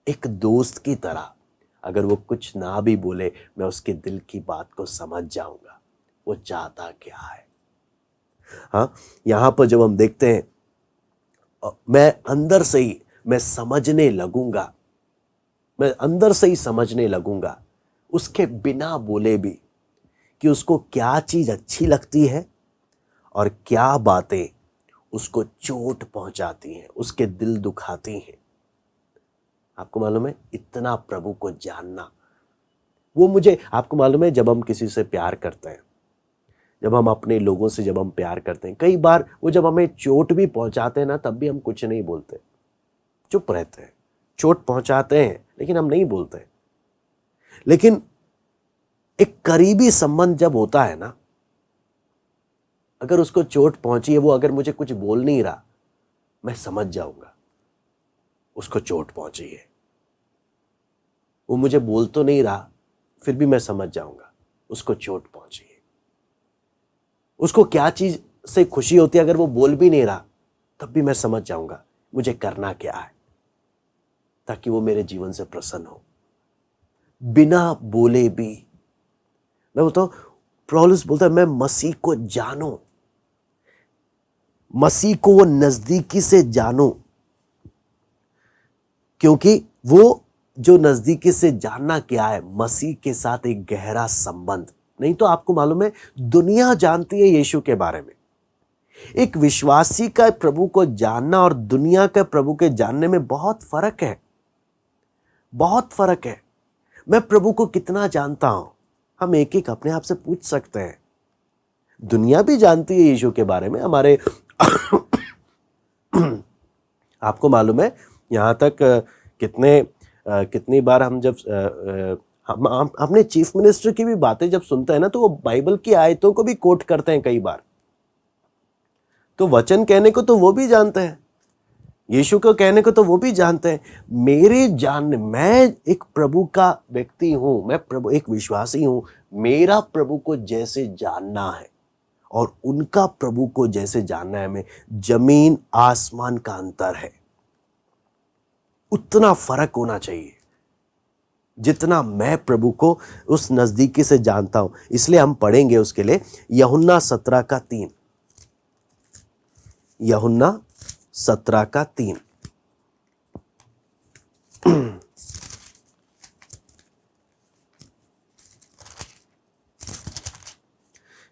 Speaker 1: एक दोस्त की तरह। अगर वो कुछ ना भी बोले, मैं उसके दिल की बात को समझ जाऊंगा, वो चाहता क्या है। हाँ, यहां पर जब हम देखते हैं, मैं अंदर से ही समझने लगूंगा, मैं अंदर से ही समझने लगूंगा, उसके बिना बोले भी, कि उसको क्या चीज अच्छी लगती है और क्या बातें उसको चोट पहुंचाती हैं, उसके दिल दुखाती हैं। आपको मालूम है, इतना प्रभु को जानना, वो मुझे, आपको मालूम है, जब हम किसी से प्यार करते हैं, जब हम अपने लोगों से जब हम प्यार करते हैं, कई बार वो जब हमें चोट भी पहुंचाते हैं ना, तब भी हम कुछ नहीं बोलते, चुप रहते हैं। चोट पहुंचाते हैं लेकिन हम नहीं बोलते। लेकिन एक करीबी संबंध जब होता है ना, अगर उसको चोट पहुंची है, वो अगर मुझे कुछ बोल नहीं रहा, मैं समझ जाऊंगा उसको चोट पहुंची है। वो मुझे बोल तो नहीं रहा, फिर भी मैं समझ जाऊंगा उसको चोट पहुंची है। उसको क्या चीज से खुशी होती है, अगर वो बोल भी नहीं रहा, तब भी मैं समझ जाऊंगा मुझे करना क्या है, ताकि वो मेरे जीवन से प्रसन्न हो। बिना बोले भी, मैं बोलता हूं, पौलुस बोलता है, मैं मसीह को जानो, मसीह को वो नजदीकी से जानो, क्योंकि वो जो नजदीकी से जानना क्या है, मसीह के साथ एक गहरा संबंध। नहीं तो आपको मालूम है, दुनिया जानती है यीशु के बारे में। एक विश्वासी का प्रभु को जानना और दुनिया के प्रभु के जानने में बहुत फर्क है, बहुत फर्क है। मैं प्रभु को कितना जानता हूं, हम एक एक अपने आप से पूछ सकते हैं। दुनिया भी जानती है यीशु के बारे में, हमारे आपको मालूम है, यहां तक कितनी बार हम जब हम अपने चीफ मिनिस्टर की भी बातें जब सुनते हैं ना, तो वो बाइबल की आयतों को भी कोट करते हैं कई बार। तो वचन कहने को तो वो भी जानते हैं, यीशु को कहने को तो वो भी जानते हैं। मैं एक प्रभु का व्यक्ति हूं, मैं प्रभु एक विश्वासी हूं। मेरा प्रभु को जैसे जानना है और उनका प्रभु को जैसे जानना है, में जमीन आसमान का अंतर है। उतना फर्क होना चाहिए जितना मैं प्रभु को उस नजदीकी से जानता हूं। इसलिए हम पढ़ेंगे उसके लिए यूहन्ना 17:3, यूहन्ना 17:3।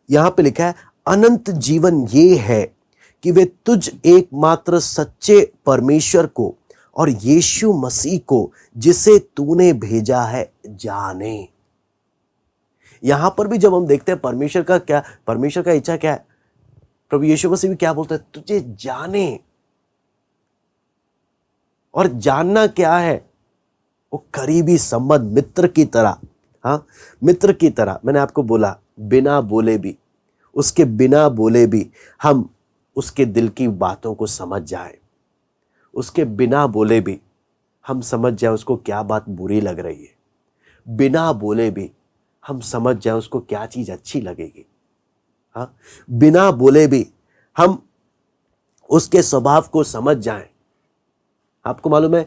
Speaker 1: यहां पे लिखा है, अनंत जीवन ये है कि वे तुझ एकमात्र सच्चे परमेश्वर को और यीशु मसीह को जिसे तूने भेजा है जाने। यहां पर भी जब हम देखते हैं परमेश्वर का इच्छा क्या है, प्रभु यीशु मसीह भी क्या बोलता है, तुझे जाने। और जानना क्या है, वो करीबी संबंध, मित्र की तरह। हाँ, मित्र की तरह। मैंने आपको बोला, बिना बोले भी, उसके बिना बोले भी हम उसके दिल की बातों को समझ जाए, उसके बिना बोले भी हम समझ जाए उसको क्या बात बुरी लग रही है, बिना बोले भी हम समझ जाए उसको क्या चीज अच्छी लगेगी। हाँ, बिना बोले भी हम उसके स्वभाव को समझ जाएं। आपको मालूम है,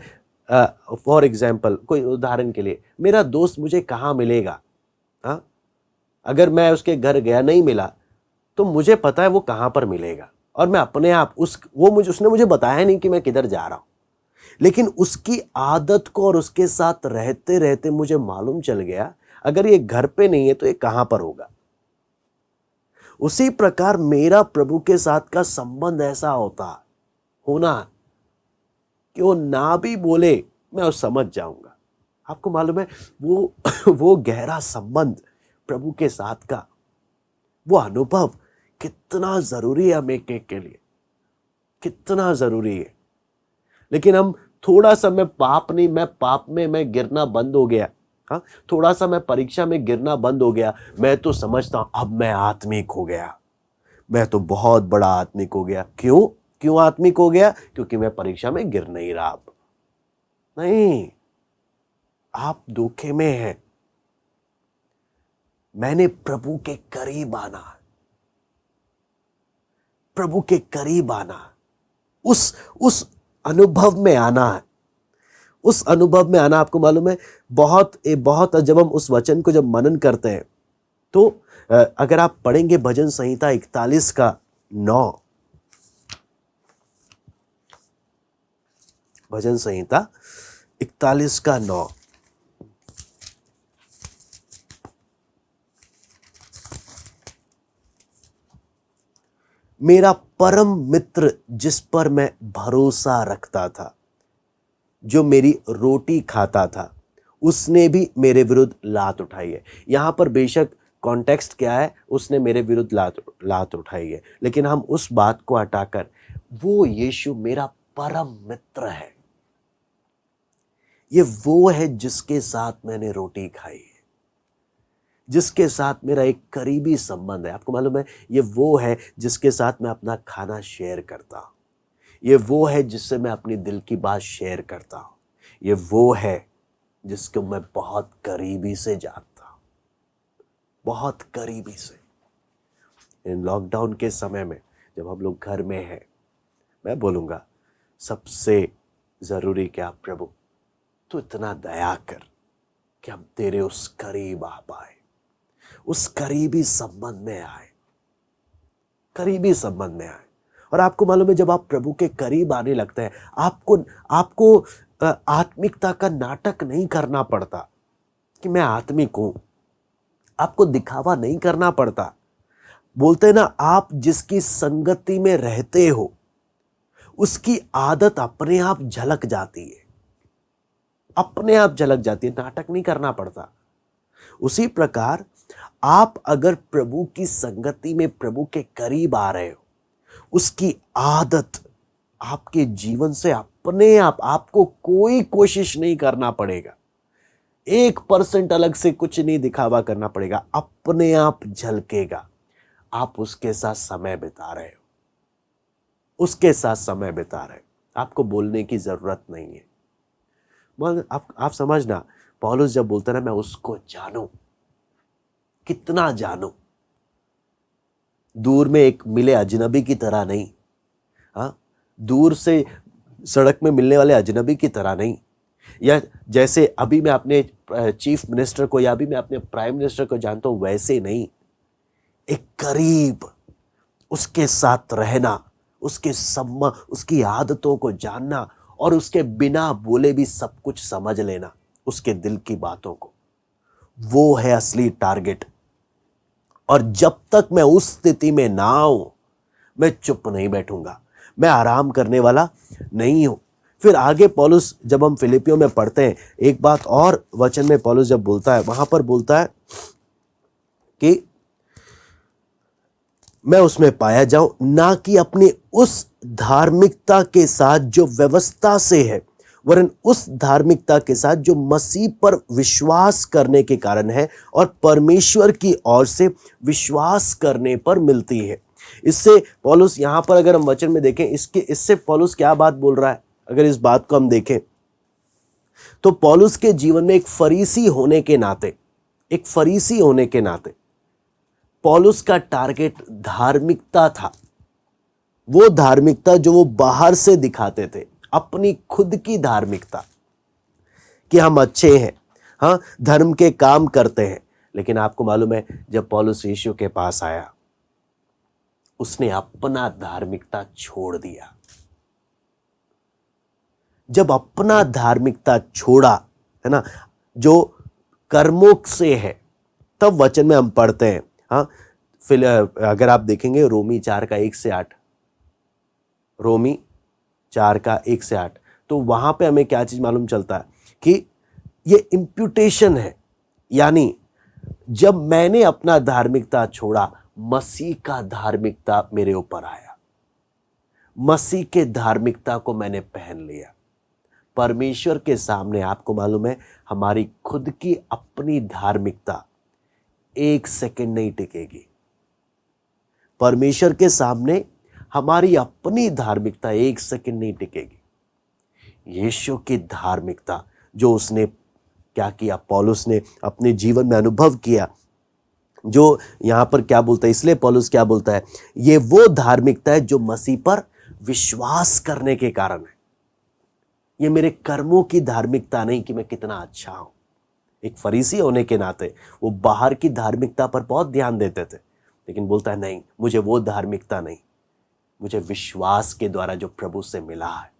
Speaker 1: फॉर एग्जाम्पल, कोई उदाहरण के लिए, मेरा दोस्त मुझे कहाँ मिलेगा? हाँ, अगर मैं उसके घर गया नहीं मिला तो मुझे पता है वो कहाँ पर मिलेगा, और मैं अपने आप उसने मुझे बताया नहीं कि मैं किधर जा रहा हूं, लेकिन उसकी आदत को और उसके साथ रहते रहते मुझे मालूम चल गया अगर ये घर पे नहीं है तो ये कहां पर होगा। उसी प्रकार मेरा प्रभु के साथ का संबंध ऐसा होना कि वो ना भी बोले मैं वो समझ जाऊंगा। आपको मालूम है वो वो गहरा संबंध प्रभु के साथ का, वो अनुभव कितना जरूरी है हमें के लिए, कितना जरूरी है। लेकिन हम थोड़ा सा मैं पाप में मैं गिरना बंद हो गया, हाँ, थोड़ा सा मैं परीक्षा में गिरना बंद हो गया, मैं तो समझता हूं अब मैं आत्मिक हो गया, मैं तो बहुत बड़ा आत्मिक हो गया। क्यों आत्मिक हो गया? क्योंकि मैं परीक्षा में गिर नहीं रहा। अब नहीं, आप धोखे में हैं। मैंने प्रभु के करीब आना, प्रभु के करीब आना, उस अनुभव में आना है, उस अनुभव में आना। आपको मालूम है बहुत जब हम उस वचन को जब मनन करते हैं तो अगर आप पढ़ेंगे भजन संहिता 41 का 9, भजन संहिता 41 का 9, मेरा परम मित्र जिस पर मैं भरोसा रखता था, जो मेरी रोटी खाता था, उसने भी मेरे विरुद्ध लात उठाई है। यहां पर बेशक कॉन्टेक्स्ट क्या है, उसने मेरे विरुद्ध लात उठाई है, लेकिन हम उस बात को हटाकर वो यीशु मेरा परम मित्र है, ये वो है जिसके साथ मैंने रोटी खाई है, जिसके साथ मेरा एक करीबी संबंध है। आपको मालूम है ये वो है जिसके साथ मैं अपना खाना शेयर करता हूं, ये वो है जिससे मैं अपनी दिल की बात शेयर करता हूं, ये वो है जिसको मैं बहुत करीबी से जानता हूं, बहुत करीबी से। इन लॉकडाउन के समय में जब हम लोग घर में हैं, मैं बोलूंगा सबसे जरूरी क्या, प्रभु तू इतना दया कर कि हम तेरे उस करीब आ पाए, उस करीबी संबंध में आए, करीबी संबंध में आए। और आपको मालूम है जब आप प्रभु के करीब आने लगते हैं, आपको आत्मिकता का नाटक नहीं करना पड़ता कि मैं आत्मिक हूं, आपको दिखावा नहीं करना पड़ता। बोलते हैं ना, आप जिसकी संगति में रहते हो उसकी आदत अपने आप झलक जाती है, अपने आप झलक जाती है, नाटक नहीं करना पड़ता। उसी प्रकार आप अगर प्रभु की संगति में प्रभु के करीब आ रहे हो, उसकी आदत आपके जीवन से अपने आप, आपको कोई कोशिश नहीं करना पड़ेगा, 1% अलग से कुछ नहीं दिखावा करना पड़ेगा, अपने आप झलकेगा। आप उसके साथ समय बिता रहे हो, उसके साथ समय बिता रहे हो, आपको बोलने की जरूरत नहीं है। मगर आप समझना, पौलुस जब बोलता है ना मैं उसको जानूं, कितना जानूं, दूर में एक मिले अजनबी की तरह नहीं, हाँ, दूर से सड़क में मिलने वाले अजनबी की तरह नहीं, या जैसे अभी मैं अपने चीफ मिनिस्टर को या अभी मैं अपने प्राइम मिनिस्टर को जानता हूं वैसे नहीं, एक करीब उसके साथ रहना, उसकी आदतों को जानना और उसके बिना बोले भी सब कुछ समझ लेना, उसके दिल की बातों को, वो है असली टारगेट। और जब तक मैं उस स्थिति में ना आऊं, मैं चुप नहीं बैठूंगा, मैं आराम करने वाला नहीं हूं। फिर आगे पौलुस जब हम फिलिपियों में पढ़ते हैं, एक बात और वचन में पौलुस जब बोलता है, वहां पर बोलता है कि मैं उसमें पाया जाऊं, ना कि अपनी उस धार्मिकता के साथ जो व्यवस्था से है, वरन उस धार्मिकता के साथ जो मसीह पर विश्वास करने के कारण है और परमेश्वर की ओर से विश्वास करने पर मिलती है। इससे पौलुस यहां पर अगर हम वचन में देखें, इससे पौलुस क्या बात बोल रहा है, अगर इस बात को हम देखें तो पौलुस के जीवन में एक फरीसी होने के नाते पौलुस का टारगेट धार्मिकता था। वो धार्मिकता जो वो बाहर से दिखाते थे, अपनी खुद की धार्मिकता, कि हम अच्छे हैं, हाँ, धर्म के काम करते हैं। लेकिन आपको मालूम है, जब पौलुस यीशु के पास आया, उसने अपना धार्मिकता छोड़ दिया। जब अपना धार्मिकता छोड़ा, है ना, जो कर्मों से है, तब वचन में हम पढ़ते हैं, हाँ, फिर अगर आप देखेंगे रोमी 4:1-8, रोमी 4:1-8, तो वहां पे हमें क्या चीज मालूम चलता है कि ये इम्प्यूटेशन है, यानी जब मैंने अपना धार्मिकता छोड़ा, मसीह का धार्मिकता मेरे ऊपर आया, मसीह के धार्मिकता को मैंने पहन लिया। परमेश्वर के सामने आपको मालूम है, हमारी खुद की अपनी धार्मिकता 1 सेकंड नहीं टिकेगी। परमेश्वर के सामने हमारी अपनी धार्मिकता 1 सेकंड नहीं टिकेगी। यीशु की धार्मिकता जो उसने क्या किया, पौलुस ने अपने जीवन में अनुभव किया, जो यहां पर क्या बोलता है, इसलिए पौलुस क्या बोलता है, ये वो धार्मिकता है जो मसीह पर विश्वास करने के कारण है। ये मेरे कर्मों की धार्मिकता नहीं कि मैं कितना अच्छा हूं। एक फरीसी होने के नाते वो बाहर की धार्मिकता पर बहुत ध्यान देते थे, लेकिन बोलता है नहीं, मुझे वो धार्मिकता नहीं, मुझे विश्वास के द्वारा जो प्रभु से मिला है,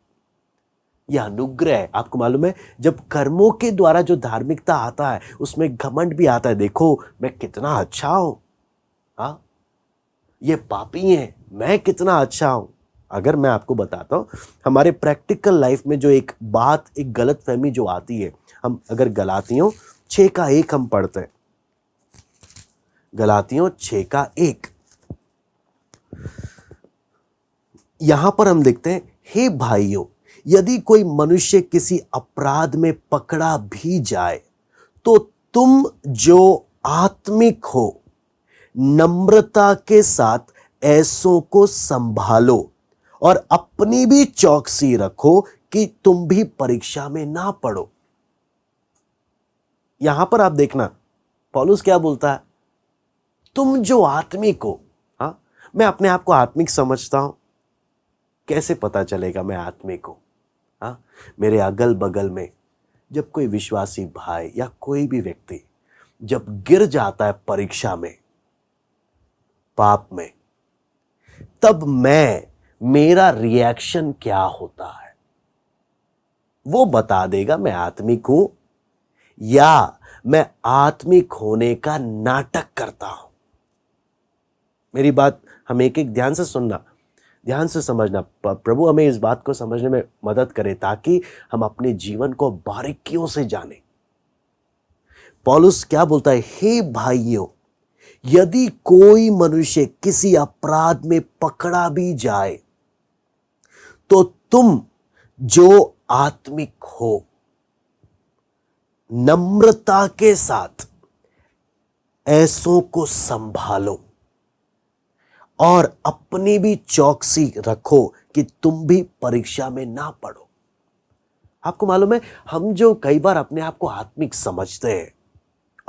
Speaker 1: यह अनुग्रह है। आपको मालूम है, जब कर्मों के द्वारा जो धार्मिकता आता है, उसमें घमंड भी आता है, देखो मैं कितना अच्छा हूं, हाँ, ये पापी हैं, मैं कितना अच्छा हूं। अगर मैं आपको बताता हूं, हमारे प्रैक्टिकल लाइफ में जो एक बात, एक गलत फहमी जो आती है, हम अगर गलातियों 6:1 हम पढ़ते हैं, गलातियों 6:1, यहां पर हम देखते हैं, हे भाइयों, यदि कोई मनुष्य किसी अपराध में पकड़ा भी जाए, तो तुम जो आत्मिक हो, नम्रता के साथ ऐसों को संभालो और अपनी भी चौकसी रखो कि तुम भी परीक्षा में ना पड़ो। यहां पर आप देखना, पौलुस क्या बोलता है, तुम जो आत्मिक हो, हाँ, मैं अपने आप को आत्मिक समझता हूं, कैसे पता चलेगा मैं आत्मिक हूं? हाँ, मेरे अगल बगल में जब कोई विश्वासी भाई या कोई भी व्यक्ति जब गिर जाता है परीक्षा में, पाप में, तब मेरा रिएक्शन क्या होता है, वो बता देगा मैं आत्मिक हूं या मैं आत्मिक होने का नाटक करता हूं। मेरी बात हम एक एक ध्यान से सुनना, ध्यान से समझना। प्रभु हमें इस बात को समझने में मदद करे ताकि हम अपने जीवन को बारीकियों से जाने। पौलुस क्या बोलता है, हे भाइयों, यदि कोई मनुष्य किसी अपराध में पकड़ा भी जाए, तो तुम जो आत्मिक हो, नम्रता के साथ ऐसों को संभालो और अपनी भी चौकसी रखो कि तुम भी परीक्षा में ना पड़ो। आपको मालूम है, हम जो कई बार अपने आप को आत्मिक समझते हैं,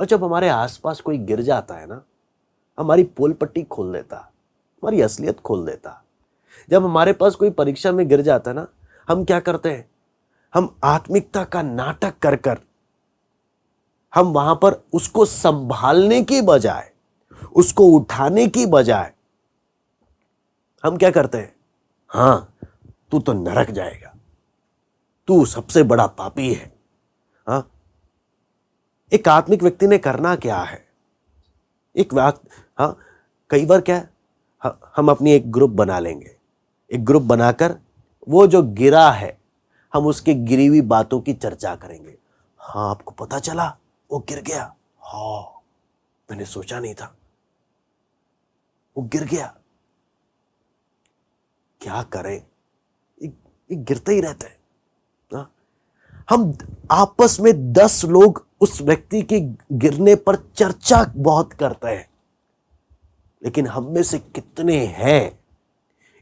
Speaker 1: और जब हमारे आसपास कोई गिर जाता है ना, हमारी पोल पट्टी खोल देता, हमारी असलियत खोल देता। जब हमारे पास कोई परीक्षा में गिर जाता है ना, हम क्या करते हैं, हम आत्मिकता का नाटक कर कर हम वहां पर उसको संभालने की बजाय, उसको उठाने की बजाय हम क्या करते हैं, हां, तू तो नरक जाएगा, तू सबसे बड़ा पापी है। हाँ, एक आत्मिक व्यक्ति ने करना क्या है, एक बात, हाँ, कई बार क्या है, हम अपनी एक ग्रुप बना लेंगे, एक ग्रुप बनाकर वो जो गिरा है, हम उसके गिरी हुई बातों की चर्चा करेंगे। हाँ, आपको पता चला वो गिर गया, हाँ, मैंने सोचा नहीं था, वो गिर गया, क्या करें, ये गिरते ही रहते हैं। हाँ? हम आपस में 10 लोग उस व्यक्ति के गिरने पर चर्चा बहुत करते हैं, लेकिन हम में से कितने हैं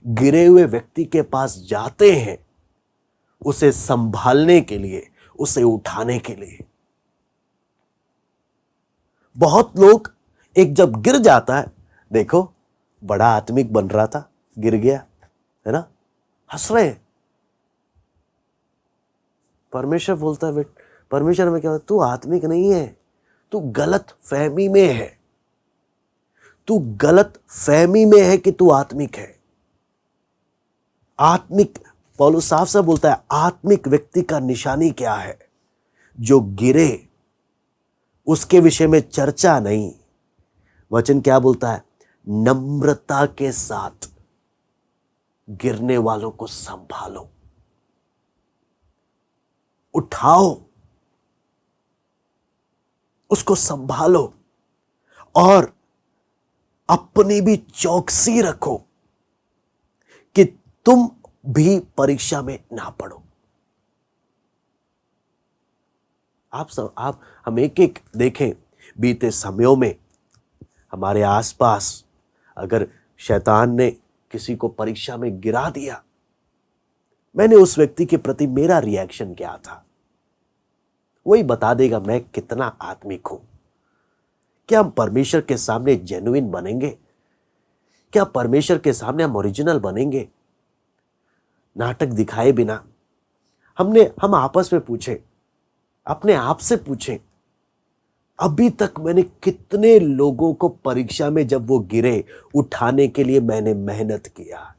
Speaker 1: गिरे हुए व्यक्ति के पास जाते हैं उसे संभालने के लिए, उसे उठाने के लिए। बहुत लोग एक जब गिर जाता है, देखो बड़ा आत्मिक बन रहा था, गिर गया, है ना, हंस रहे। परमेश्वर बोलता है परमेश्वर में क्या होता है, तू आत्मिक नहीं है, तू गलत फहमी में है, तू गलत फहमी में है कि तू आत्मिक है। आत्मिक, पौलुस साफ साफ बोलता है, आत्मिक व्यक्ति का निशानी क्या है? जो गिरे उसके विषय में चर्चा नहीं। वचन क्या बोलता है? नम्रता के साथ गिरने वालों को संभालो, उठाओ, उसको संभालो और अपनी भी चौकसी रखो कि तुम भी परीक्षा में ना पड़ो। आप हम एक एक देखें, बीते समयों में हमारे आसपास अगर शैतान ने किसी को परीक्षा में गिरा दिया, मैंने उस व्यक्ति के प्रति मेरा रिएक्शन क्या था, वही बता देगा मैं कितना आत्मिक हूं। क्या हम परमेश्वर के सामने जेन्युइन बनेंगे? क्या परमेश्वर के सामने हम ओरिजिनल बनेंगे, नाटक दिखाए बिना? हम आपस में पूछे, अपने आप से पूछे, अभी तक मैंने कितने लोगों को परीक्षा में जब वो गिरे उठाने के लिए मैंने मेहनत किया?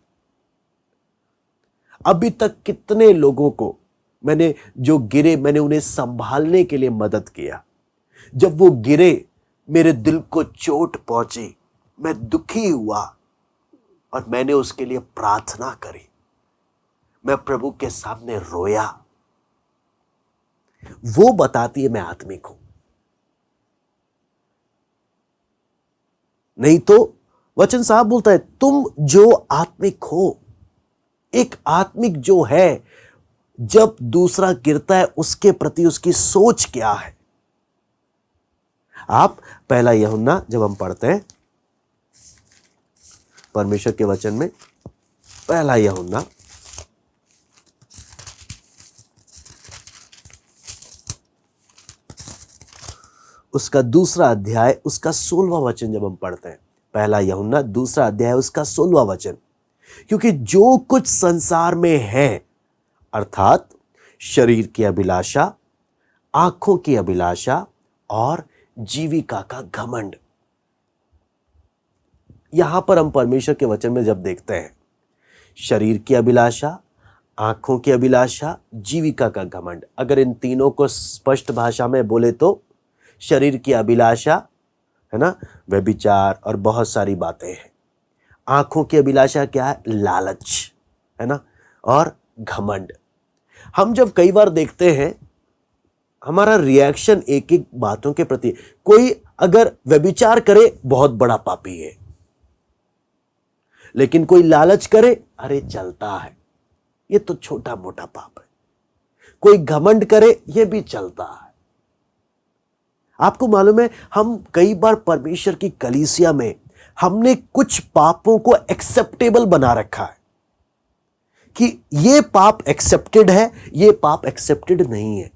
Speaker 1: अभी तक कितने लोगों को मैंने, जो गिरे, मैंने उन्हें संभालने के लिए मदद किया? जब वो गिरे मेरे दिल को चोट पहुंची, मैं दुखी हुआ और मैंने उसके लिए प्रार्थना करी, मैं प्रभु के सामने रोया। वो बताती है मैं आत्मिक हूं। नहीं तो वचन साहब बोलता है, तुम जो आत्मिक हो, एक आत्मिक जो है, जब दूसरा गिरता है उसके प्रति उसकी सोच क्या है? आप पहला यूहन्ना जब हम पढ़ते हैं परमेश्वर के वचन में, पहला यूहन्ना उसका दूसरा अध्याय उसका 16वां वचन जब हम पढ़ते हैं, पहला यूहन्ना दूसरा अध्याय उसका 16वां वचन, क्योंकि जो कुछ संसार में है, अर्थात शरीर की अभिलाषा, आंखों की अभिलाषा और जीविका का घमंड। यहां पर हम परमेश्वर के वचन में जब देखते हैं, शरीर की अभिलाषा, आंखों की अभिलाषा, जीविका का घमंड, अगर इन तीनों को स्पष्ट भाषा में बोले तो शरीर की अभिलाषा है ना, व्यभिचार और बहुत सारी बातें हैं। आंखों की अभिलाषा क्या है? लालच है ना, और घमंड। हम जब कई बार देखते हैं, हमारा रिएक्शन एक एक बातों के प्रति, कोई अगर व्यभिचार करे बहुत बड़ा पापी है, लेकिन कोई लालच करे, अरे चलता है, ये तो छोटा मोटा पाप है। कोई घमंड करे, ये भी चलता है। आपको मालूम है, हम कई बार परमेश्वर की कलीसिया में हमने कुछ पापों को एक्सेप्टेबल बना रखा है कि ये पाप एक्सेप्टेड है, ये पाप एक्सेप्टेड नहीं है।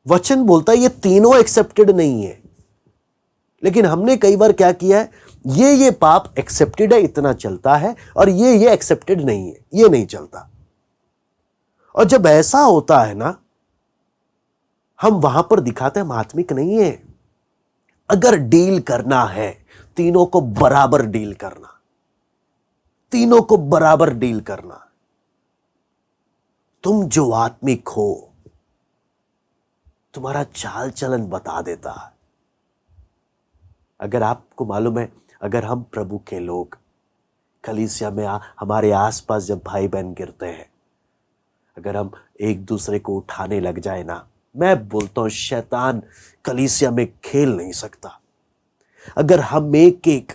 Speaker 1: वचन बोलता है ये तीनों एक्सेप्टेड नहीं है, लेकिन हमने कई बार क्या किया है, ये पाप एक्सेप्टेड है, इतना चलता है, और ये एक्सेप्टेड नहीं है, ये नहीं चलता। और जब ऐसा होता है ना, हम वहां पर दिखाते हैं हम आत्मिक नहीं है। अगर डील करना है, तीनों को बराबर डील करना, तीनों को बराबर डील करना। तुम जो आत्मिक हो, तुम्हारा चाल चलन बता देता है। अगर आपको मालूम है, अगर हम प्रभु के लोग कलीसिया में हमारे आसपास जब भाई बहन गिरते हैं, अगर हम एक दूसरे को उठाने लग जाए ना, मैं बोलता हूं शैतान कलीसिया में खेल नहीं सकता। अगर हम एक एक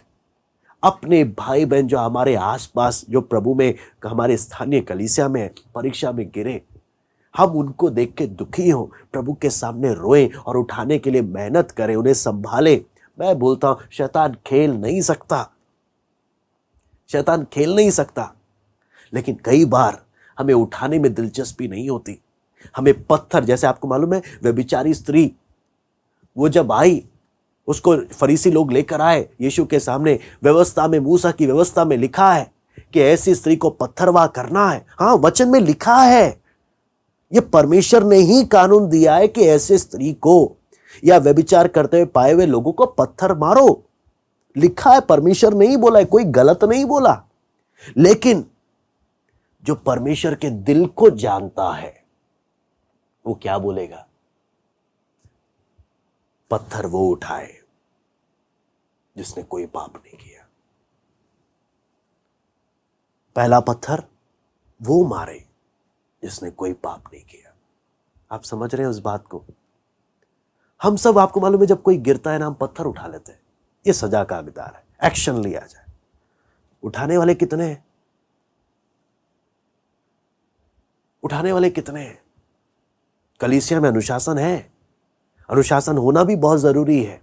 Speaker 1: अपने भाई बहन जो हमारे आसपास, जो प्रभु में, हमारे स्थानीय कलीसिया में परीक्षा में गिरे, हम उनको देख के दुखी हो, प्रभु के सामने रोए और उठाने के लिए मेहनत करें, उन्हें संभाले, मैं बोलता हूं शैतान खेल नहीं सकता, शैतान खेल नहीं सकता। लेकिन कई बार हमें उठाने में दिलचस्पी नहीं होती। हमें पत्थर, जैसे आपको मालूम है व्यभिचारी स्त्री, वो जब आई, उसको फरीसी लोग लेकर आए यीशु के सामने। व्यवस्था में, मूसा की व्यवस्था में लिखा है कि ऐसी स्त्री को पत्थरवाह करना है। हाँ, वचन में लिखा है, ये परमेश्वर ने ही कानून दिया है कि ऐसे स्त्री को या व्यभिचार करते हुए पाए हुए लोगों को पत्थर मारो। लिखा है, परमेश्वर नहीं बोला है, कोई गलत नहीं बोला। लेकिन जो परमेश्वर के दिल को जानता है वो क्या बोलेगा? पत्थर वो उठाए जिसने कोई पाप नहीं किया। पहला पत्थर वो मारे जिसने कोई पाप नहीं किया। आप समझ रहे हैं उस बात को? हम सब, आपको मालूम है, जब कोई गिरता है ना, हम पत्थर उठा लेते हैं। ये सजा का हकदार है, एक्शन लिया जाए। उठाने वाले कितने हैं? उठाने वाले कितने हैं? कलीसिया में अनुशासन है, अनुशासन होना भी बहुत जरूरी है।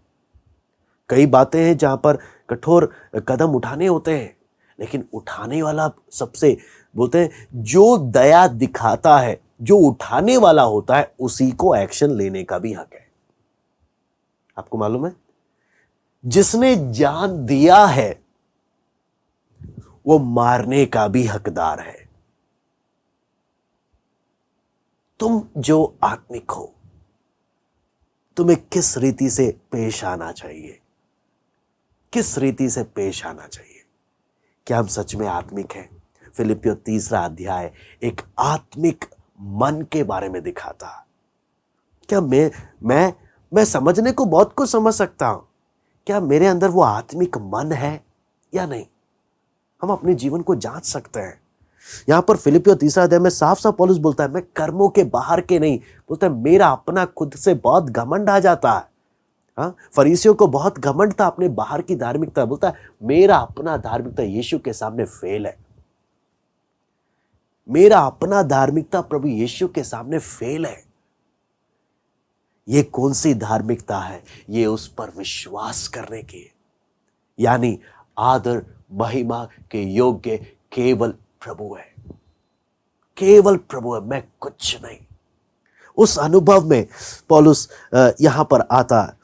Speaker 1: कई बातें हैं जहां पर कठोर कदम उठाने होते हैं, लेकिन उठाने वाला सबसे, बोलते हैं, जो दया दिखाता है, जो उठाने वाला होता है, उसी को एक्शन लेने का भी हक है। आपको मालूम है, जिसने जान दिया है वो मारने का भी हकदार है। तुम जो आत्मिक हो, तुम्हें किस रीति से पेश आना चाहिए? किस रीति से पेश आना चाहिए? क्या हम सच में आत्मिक हैं? फिलिपियों 3 अध्याय एक आत्मिक मन के बारे में दिखाता। क्या मैं समझने को बहुत कुछ समझ सकता हूं, क्या मेरे अंदर वो आत्मिक मन है या नहीं? हम अपने जीवन को जांच सकते हैं। यहां पर फिलिपियों 3 अध्याय में साफ साफ पौलुस बोलता है, मैं कर्मों के बाहर के नहीं, बोलता है मेरा अपना खुद से बहुत घमंड आ जाता है। हाँ, फरीसियों को बहुत घमंड था अपने बाहर की धार्मिकता। बोलता है मेरा अपना धार्मिकता यीशु के सामने फेल है। मेरा अपना धार्मिकता प्रभु यीशु के सामने फेल है। ये कौन सी धार्मिकता है? ये उस पर विश्वास करने की, यानी आदर महिमा के योग्य केवल प्रभु है, केवल प्रभु है, मैं कुछ नहीं। उस अनुभव में पौलुस यहां पर आता है।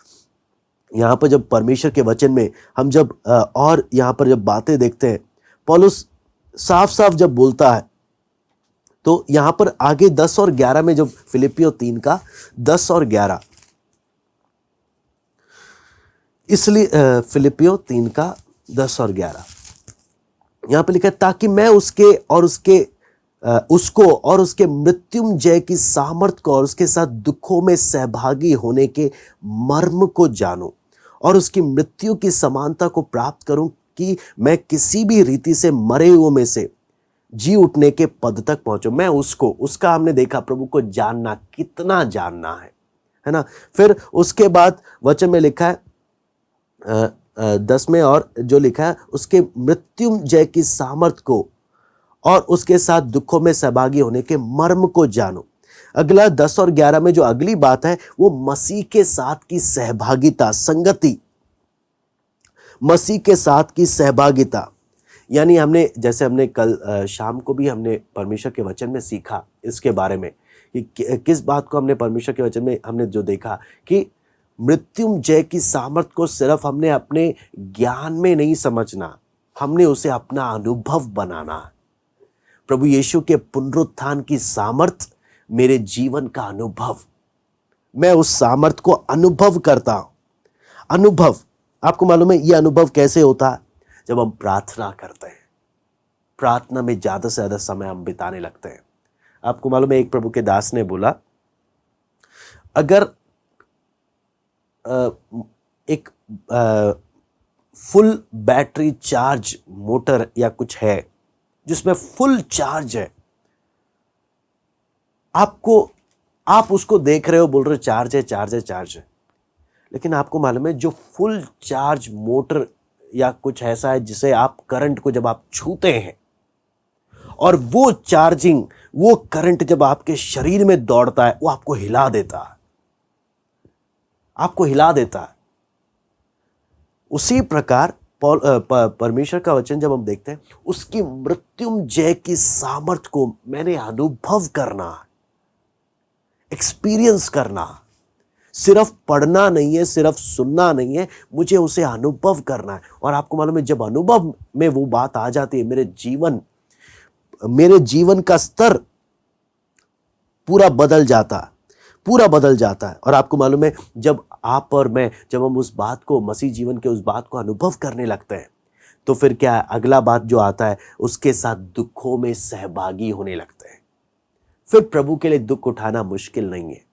Speaker 1: यहां पर जब परमेश्वर के वचन में हम जब और यहां पर जब बातें देखते हैं, पौलुस साफ साफ जब बोलता है, तो यहां पर आगे 10 और 11 में, जब फिलिपियों 3 का 10 और 11, इसलिए फिलिपियों 3 का 10 और 11 यहां पर लिखा है, ताकि मैं उसको और उसके मृत्युंजय की सामर्थ को और उसके साथ दुखों में सहभागी होने के मर्म को जानूं और उसकी मृत्यु की समानता को प्राप्त करूं, कि मैं किसी भी रीति से मरे हुओं में से जी उठने के पद तक पहुंचूं। मैं उसका हमने देखा, प्रभु को जानना, कितना जानना है ना। फिर उसके बाद वचन में लिखा है 10 में, और जो लिखा है, उसके मृत्युंजय की सामर्थ को और उसके साथ दुखों में सहभागी होने के मर्म को जानो। अगला 10 और 11 में जो अगली बात है, वो मसीह के साथ की सहभागिता, संगति, मसीह के साथ की सहभागिता। यानी जैसे हमने कल शाम को भी हमने परमेश्वर के वचन में सीखा इसके बारे में, कि किस बात को हमने परमेश्वर के वचन में हमने जो देखा, कि मृत्युंजय की सामर्थ को सिर्फ हमने अपने ज्ञान में नहीं समझना, हमने उसे अपना अनुभव बनाना। प्रभु यीशु के पुनरुत्थान की सामर्थ मेरे जीवन का अनुभव, मैं उस सामर्थ को अनुभव करता हूं। अनुभव, आपको मालूम है ये अनुभव कैसे होता है? जब हम प्रार्थना करते हैं, प्रार्थना में ज्यादा से ज्यादा समय हम बिताने लगते हैं। आपको मालूम है, एक प्रभु के दास ने बोला, अगर एक फुल बैटरी चार्ज मोटर या कुछ है जिसमें फुल चार्ज है, आप उसको देख रहे हो, बोल रहे हो चार्ज है, चार्ज है, चार्ज है, लेकिन आपको मालूम है जो फुल चार्ज मोटर या कुछ ऐसा है जिसे आप करंट को जब आप छूते हैं और वो चार्जिंग, वो करंट जब आपके शरीर में दौड़ता है, वो आपको हिला देता है, आपको हिला देता है। उसी प्रकार परमेश्वर का वचन जब हम देखते हैं, उसकी मृत्युंजय की सामर्थ को मैंने अनुभव करना, एक्सपीरियंस करना, सिर्फ पढ़ना नहीं है, सिर्फ सुनना नहीं है, मुझे उसे अनुभव करना है। और आपको मालूम है, जब अनुभव में वो बात आ जाती है, मेरे जीवन का स्तर पूरा बदल जाता है, पूरा बदल जाता है। और आपको मालूम है, जब आप और मैं, जब हम उस बात को, मसीह जीवन के उस बात को अनुभव करने लगते हैं, तो फिर क्या है, अगला बात जो आता है, उसके साथ दुखों में सहभागी होने लगते हैं। फिर प्रभु के लिए दुख उठाना मुश्किल नहीं है।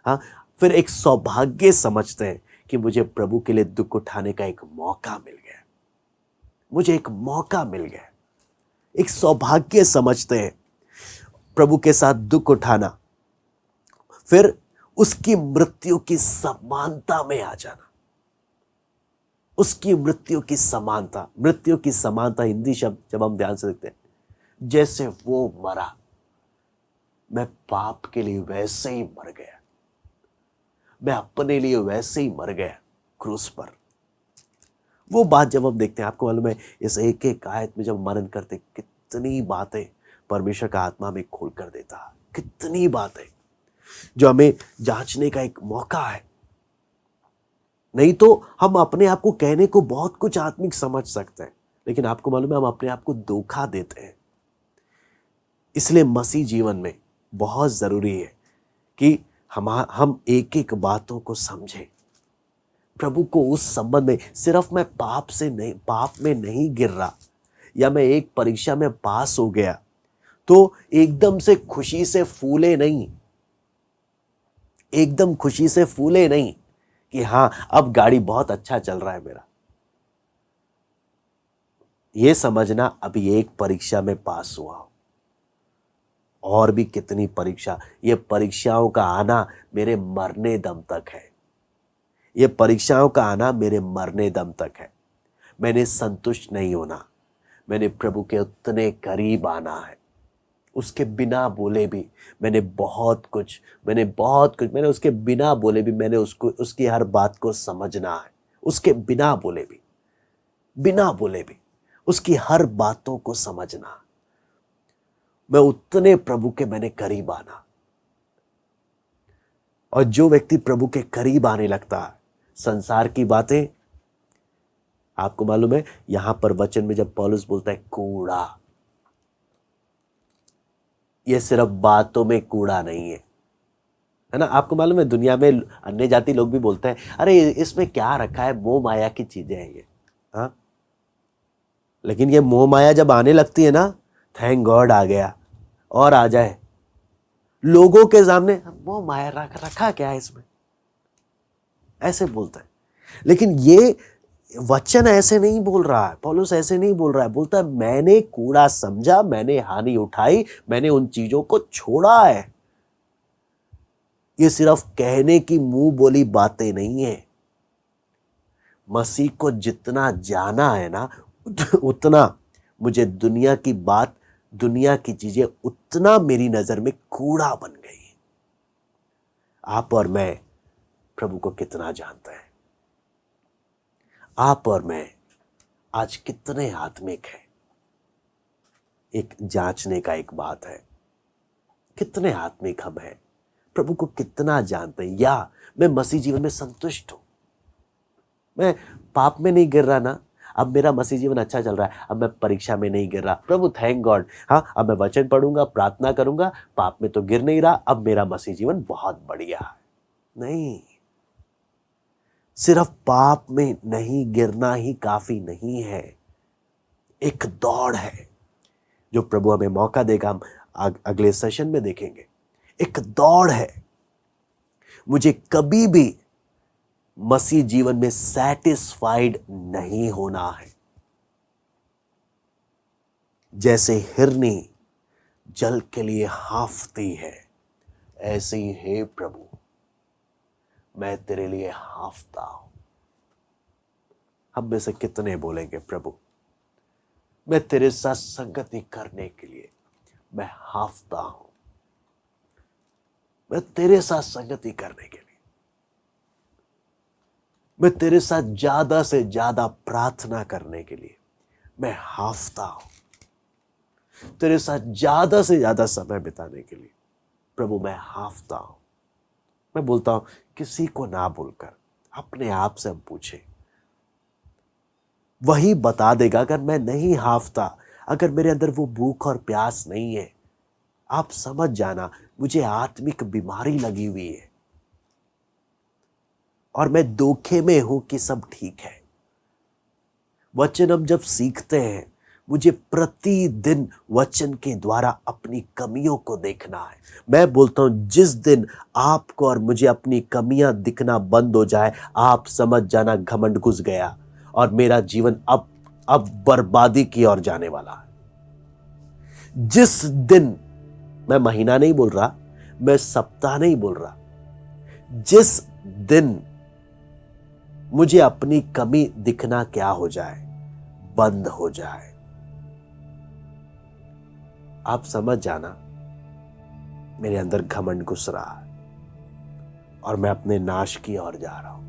Speaker 1: हाँ, फिर एक सौभाग्य समझते हैं कि मुझे प्रभु के लिए दुख उठाने का एक मौका मिल गया, मुझे एक मौका मिल गया। एक सौभाग्य समझते हैं प्रभु के साथ दुख उठाना, फिर उसकी मृत्यु की समानता में आ जाना। उसकी मृत्यु की समानता, मृत्यु की समानता हिंदी शब्द जब हम ध्यान से देखते हैं, जैसे वो मरा, मैं पाप के लिए वैसे ही मर गया, मैं अपने लिए वैसे ही मर गया क्रूस पर। वो बात जब हम देखते हैं, आपको मालूम है, इस एक एक आयत में जब मनन करते, कितनी बातें परमेश्वर का आत्मा में खोल कर देता है, कितनी बातें जो हमें जांचने का एक मौका है। नहीं तो हम अपने आप को कहने को बहुत कुछ आत्मिक समझ सकते हैं, लेकिन आपको मालूम है, हम अपने आप को धोखा देते हैं। इसलिए मसीह जीवन में बहुत जरूरी है कि हम एक एक बातों को समझें, प्रभु को उस संबंध में। सिर्फ मैं पाप में नहीं गिर रहा, या मैं एक परीक्षा में पास हो गया तो एकदम से खुशी से फूले नहीं, एकदम खुशी से फूले नहीं कि हां, अब गाड़ी बहुत अच्छा चल रहा है मेरा। यह समझना, अभी एक परीक्षा में पास हुआ, और भी कितनी परीक्षा, ये परीक्षाओं का आना मेरे मरने दम तक है, ये परीक्षाओं का आना मेरे मरने दम तक है। मैंने संतुष्ट नहीं होना, मैंने प्रभु के उतने करीब आना है। उसके बिना बोले भी मैंने उसके बिना बोले भी मैंने उसकी हर बात को समझना है। उसके बिना बोले भी उसकी हर बातों को समझना। मैं उतने प्रभु के मैंने करीब आना। और जो व्यक्ति प्रभु के करीब आने लगता है, संसार की बातें, आपको मालूम है, यहां पर वचन में जब पौलुस बोलता है कूड़ा, ये सिर्फ बातों में कूड़ा नहीं है ना। आपको मालूम है, दुनिया में अन्य जाति लोग भी बोलते हैं, अरे इसमें क्या रखा है, मोह माया की चीजें हैं ये। हाँ, लेकिन ये मोह माया जब आने लगती है ना, थैंक गॉड आ गया, और आ जाए लोगों के सामने, मोह माया रखा क्या है इसमें, ऐसे बोलता है। लेकिन ये वचन ऐसे नहीं बोल रहा है, पौलुस ऐसे नहीं बोल रहा है। बोलता है मैंने कूड़ा समझा, मैंने हानि उठाई, मैंने उन चीजों को छोड़ा है। ये सिर्फ कहने की मुंह बोली बातें नहीं है। मसीह को जितना जाना है ना, उतना मुझे दुनिया की बात, दुनिया की चीजें उतना मेरी नजर में कूड़ा बन गई। आप और मैं प्रभु को कितना जानते हैं? आप और मैं आज कितने आत्मिक हैं? एक जांचने का एक बात है, कितने आत्मिक हम हैं, प्रभु को कितना जानते हैं। या मैं मसीह जीवन में संतुष्ट हूं, मैं पाप में नहीं गिर रहा ना, अब मेरा मसीह जीवन अच्छा चल रहा है, अब मैं परीक्षा में नहीं गिर रहा, प्रभु थैंक गॉड। हाँ, अब मैं वचन पढ़ूंगा, प्रार्थना करूंगा, पाप में तो गिर नहीं रहा, अब मेरा मसीह जीवन बहुत बढ़िया है। नहीं, सिर्फ पाप में नहीं गिरना ही काफी नहीं है। एक दौड़ है जो प्रभु हमें मौका देगा, हम अगले सेशन में देखेंगे। एक दौड़ है, मुझे कभी भी मसीह जीवन में सैटिस्फाइड नहीं होना है। जैसे हिरनी जल के लिए हांफती है, ऐसे ही हे प्रभु मैं तेरे लिए हांफता हूं। हम में से कितने बोलेंगे प्रभु मैं तेरे साथ संगति करने के लिए मैं हांफता हूं, मैं तेरे साथ संगति करने के लिए, मैं तेरे साथ ज्यादा से ज्यादा प्रार्थना करने के लिए मैं हांफता हूं, तेरे साथ ज्यादा से ज्यादा समय बिताने के लिए प्रभु मैं हांफता हूं। मैं बोलता हूं, किसी को ना बोलकर अपने आप से हम पूछे, वही बता देगा। अगर मैं नहीं हांफता, अगर मेरे अंदर वो भूख और प्यास नहीं है, आप समझ जाना, मुझे आत्मिक बीमारी लगी हुई है और मैं धोखे में हूं कि सब ठीक है। वचन हम जब सीखते हैं, मुझे प्रतिदिन वचन के द्वारा अपनी कमियों को देखना है। मैं बोलता हूं, जिस दिन आपको और मुझे अपनी कमियां दिखना बंद हो जाए, आप समझ जाना घमंड घुस गया और मेरा जीवन अब बर्बादी की ओर जाने वाला है। जिस दिन, मैं महीना नहीं बोल रहा, मैं सप्ताह नहीं बोल रहा, जिस दिन मुझे अपनी कमी दिखना क्या हो जाए, बंद हो जाए, आप समझ जाना मेरे अंदर घमंड घुस रहा है और मैं अपने नाश की ओर जा रहा हूं।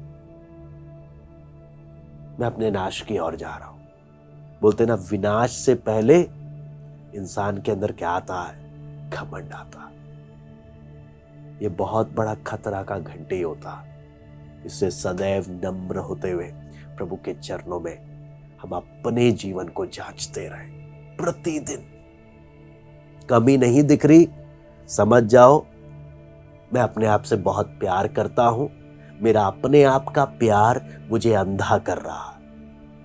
Speaker 1: मैं अपने नाश की ओर जा रहा हूं। बोलते ना, विनाश से पहले इंसान के अंदर क्या आता है? घमंड आता है। ये बहुत बड़ा खतरा का घंटी होता है। इससे सदैव नम्र होते हुए प्रभु के चरणों में हम अपने जीवन को जांचते रहे। प्रतिदिन कमी नहीं दिख रही, समझ जाओ मैं अपने आप से बहुत प्यार करता हूं। मेरा अपने आप का प्यार मुझे अंधा कर रहा है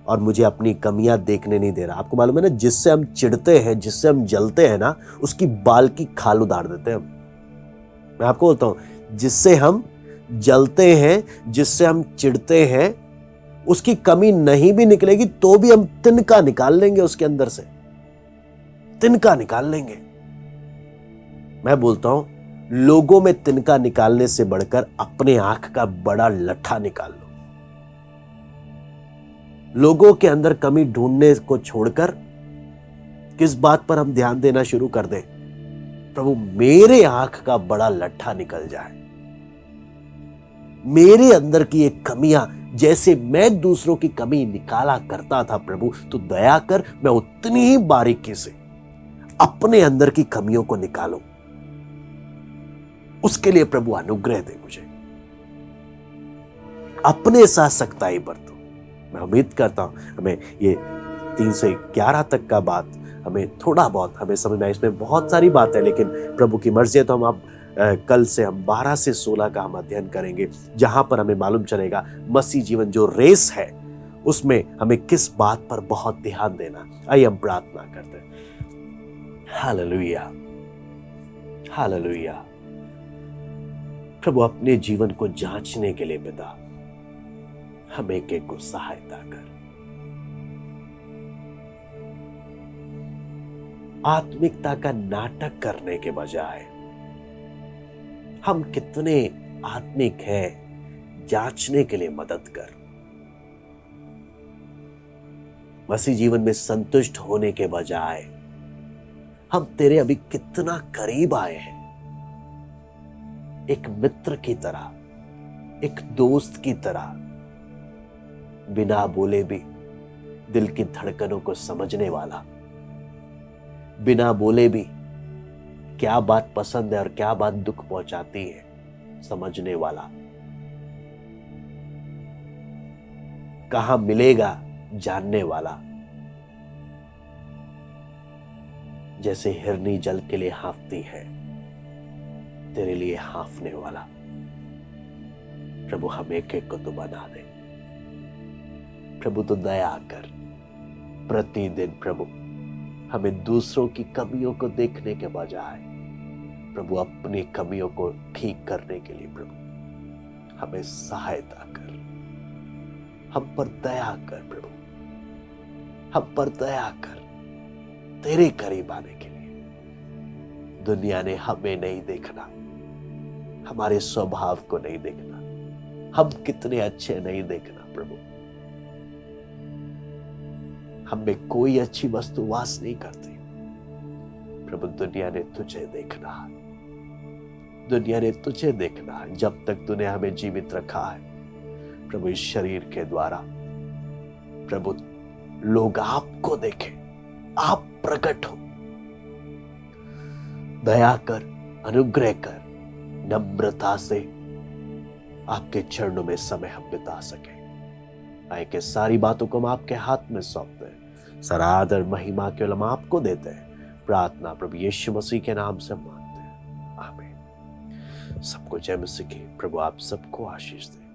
Speaker 1: और मुझे अपनी कमियां देखने नहीं दे रहा। आपको मालूम है ना, जिससे हम चिढ़ते हैं, जिससे हम जलते हैं ना, उसकी बाल की खाल उतार देते हैं हम। मैं आपको बोलता हूं, जिससे हम जलते हैं, जिससे हम चिढ़ते हैं, उसकी कमी नहीं भी निकलेगी तो भी हम तिनका निकाल लेंगे उसके अंदर से, तिनका निकाल लेंगे। मैं बोलता हूं, लोगों में तिनका निकालने से बढ़कर अपने आंख का बड़ा लट्ठा निकाल लो। लोगों के अंदर कमी ढूंढने को छोड़कर किस बात पर हम ध्यान देना शुरू कर दें? प्रभु, मेरे आंख का बड़ा लट्ठा निकल जाए। मेरे अंदर की एक कमियां, जैसे मैं दूसरों की कमी निकाला करता था प्रभु, तो दया कर मैं उतनी ही बारीकी से अपने अंदर की कमियों को निकालूं। उसके लिए प्रभु अनुग्रह दे मुझे। अपने साथ सख्ताई बरतो। मैं उम्मीद करता हूं हमें ये 3 से 11 तक का बात हमें थोड़ा बहुत हमें समझ में आए। इसमें बहुत सारी बात है, लेकिन प्रभु की मर्जी है तो हम अब कल से हम 12 से 16 का हम अध्ययन करेंगे, जहां पर हमें मालूम चलेगा मसीह जीवन जो रेस है उसमें हमें किस बात पर बहुत ध्यान देना। आइए हम प्रार्थना करते हैं। Hallelujah, hallelujah. प्रभु, अपने जीवन को जांचने के लिए पिता हम एक एक को सहायता कर। आत्मिकता का नाटक करने के बजाय हम कितने आत्मिक हैं जांचने के लिए मदद कर। मसीह जीवन में संतुष्ट होने के बजाय हम तेरे अभी कितना करीब आए हैं। एक मित्र की तरह, एक दोस्त की तरह, बिना बोले भी दिल की धड़कनों को समझने वाला, बिना बोले भी क्या बात पसंद है और क्या बात दुख पहुंचाती है समझने वाला, कहां मिलेगा जानने वाला, जैसे हिरनी जल के लिए हाँफती है, तेरे लिए हाँफने वाला। प्रभु, हम एक एक को तो बना दे। प्रभु, तो दया कर। प्रतिदिन प्रभु हमें दूसरों की कमियों को देखने के बजाय प्रभु अपनी कमियों को ठीक करने के लिए प्रभु हमें सहायता कर। हम पर दया कर प्रभु, हम पर दया कर। तेरे करीब आने के लिए दुनिया ने हमें नहीं देखना, हमारे स्वभाव को नहीं देखना, हम कितने अच्छे नहीं देखना प्रभु। हम में कोई अच्छी वस्तु वास नहीं करती प्रभु। दुनिया ने तुझे देखना है, दुनिया ने तुझे देखना है। जब तक तूने हमें जीवित रखा है प्रभु, इस शरीर के द्वारा प्रभु लोग आपको देखें, आप प्रकट हो। दया कर, अनुग्रह कर, नम्रता से आपके चरणों में समय हम बिता सके। आए के सारी बातों को हम आपके हाथ में सौंपते हैं। सारा आदर महिमा केवल हम आपको देते हैं। प्रार्थना प्रभु यीशु मसीह के नाम से मांगते हैं, आमीन। सबको जय मसीह की। प्रभु आप सबको आशीष दे।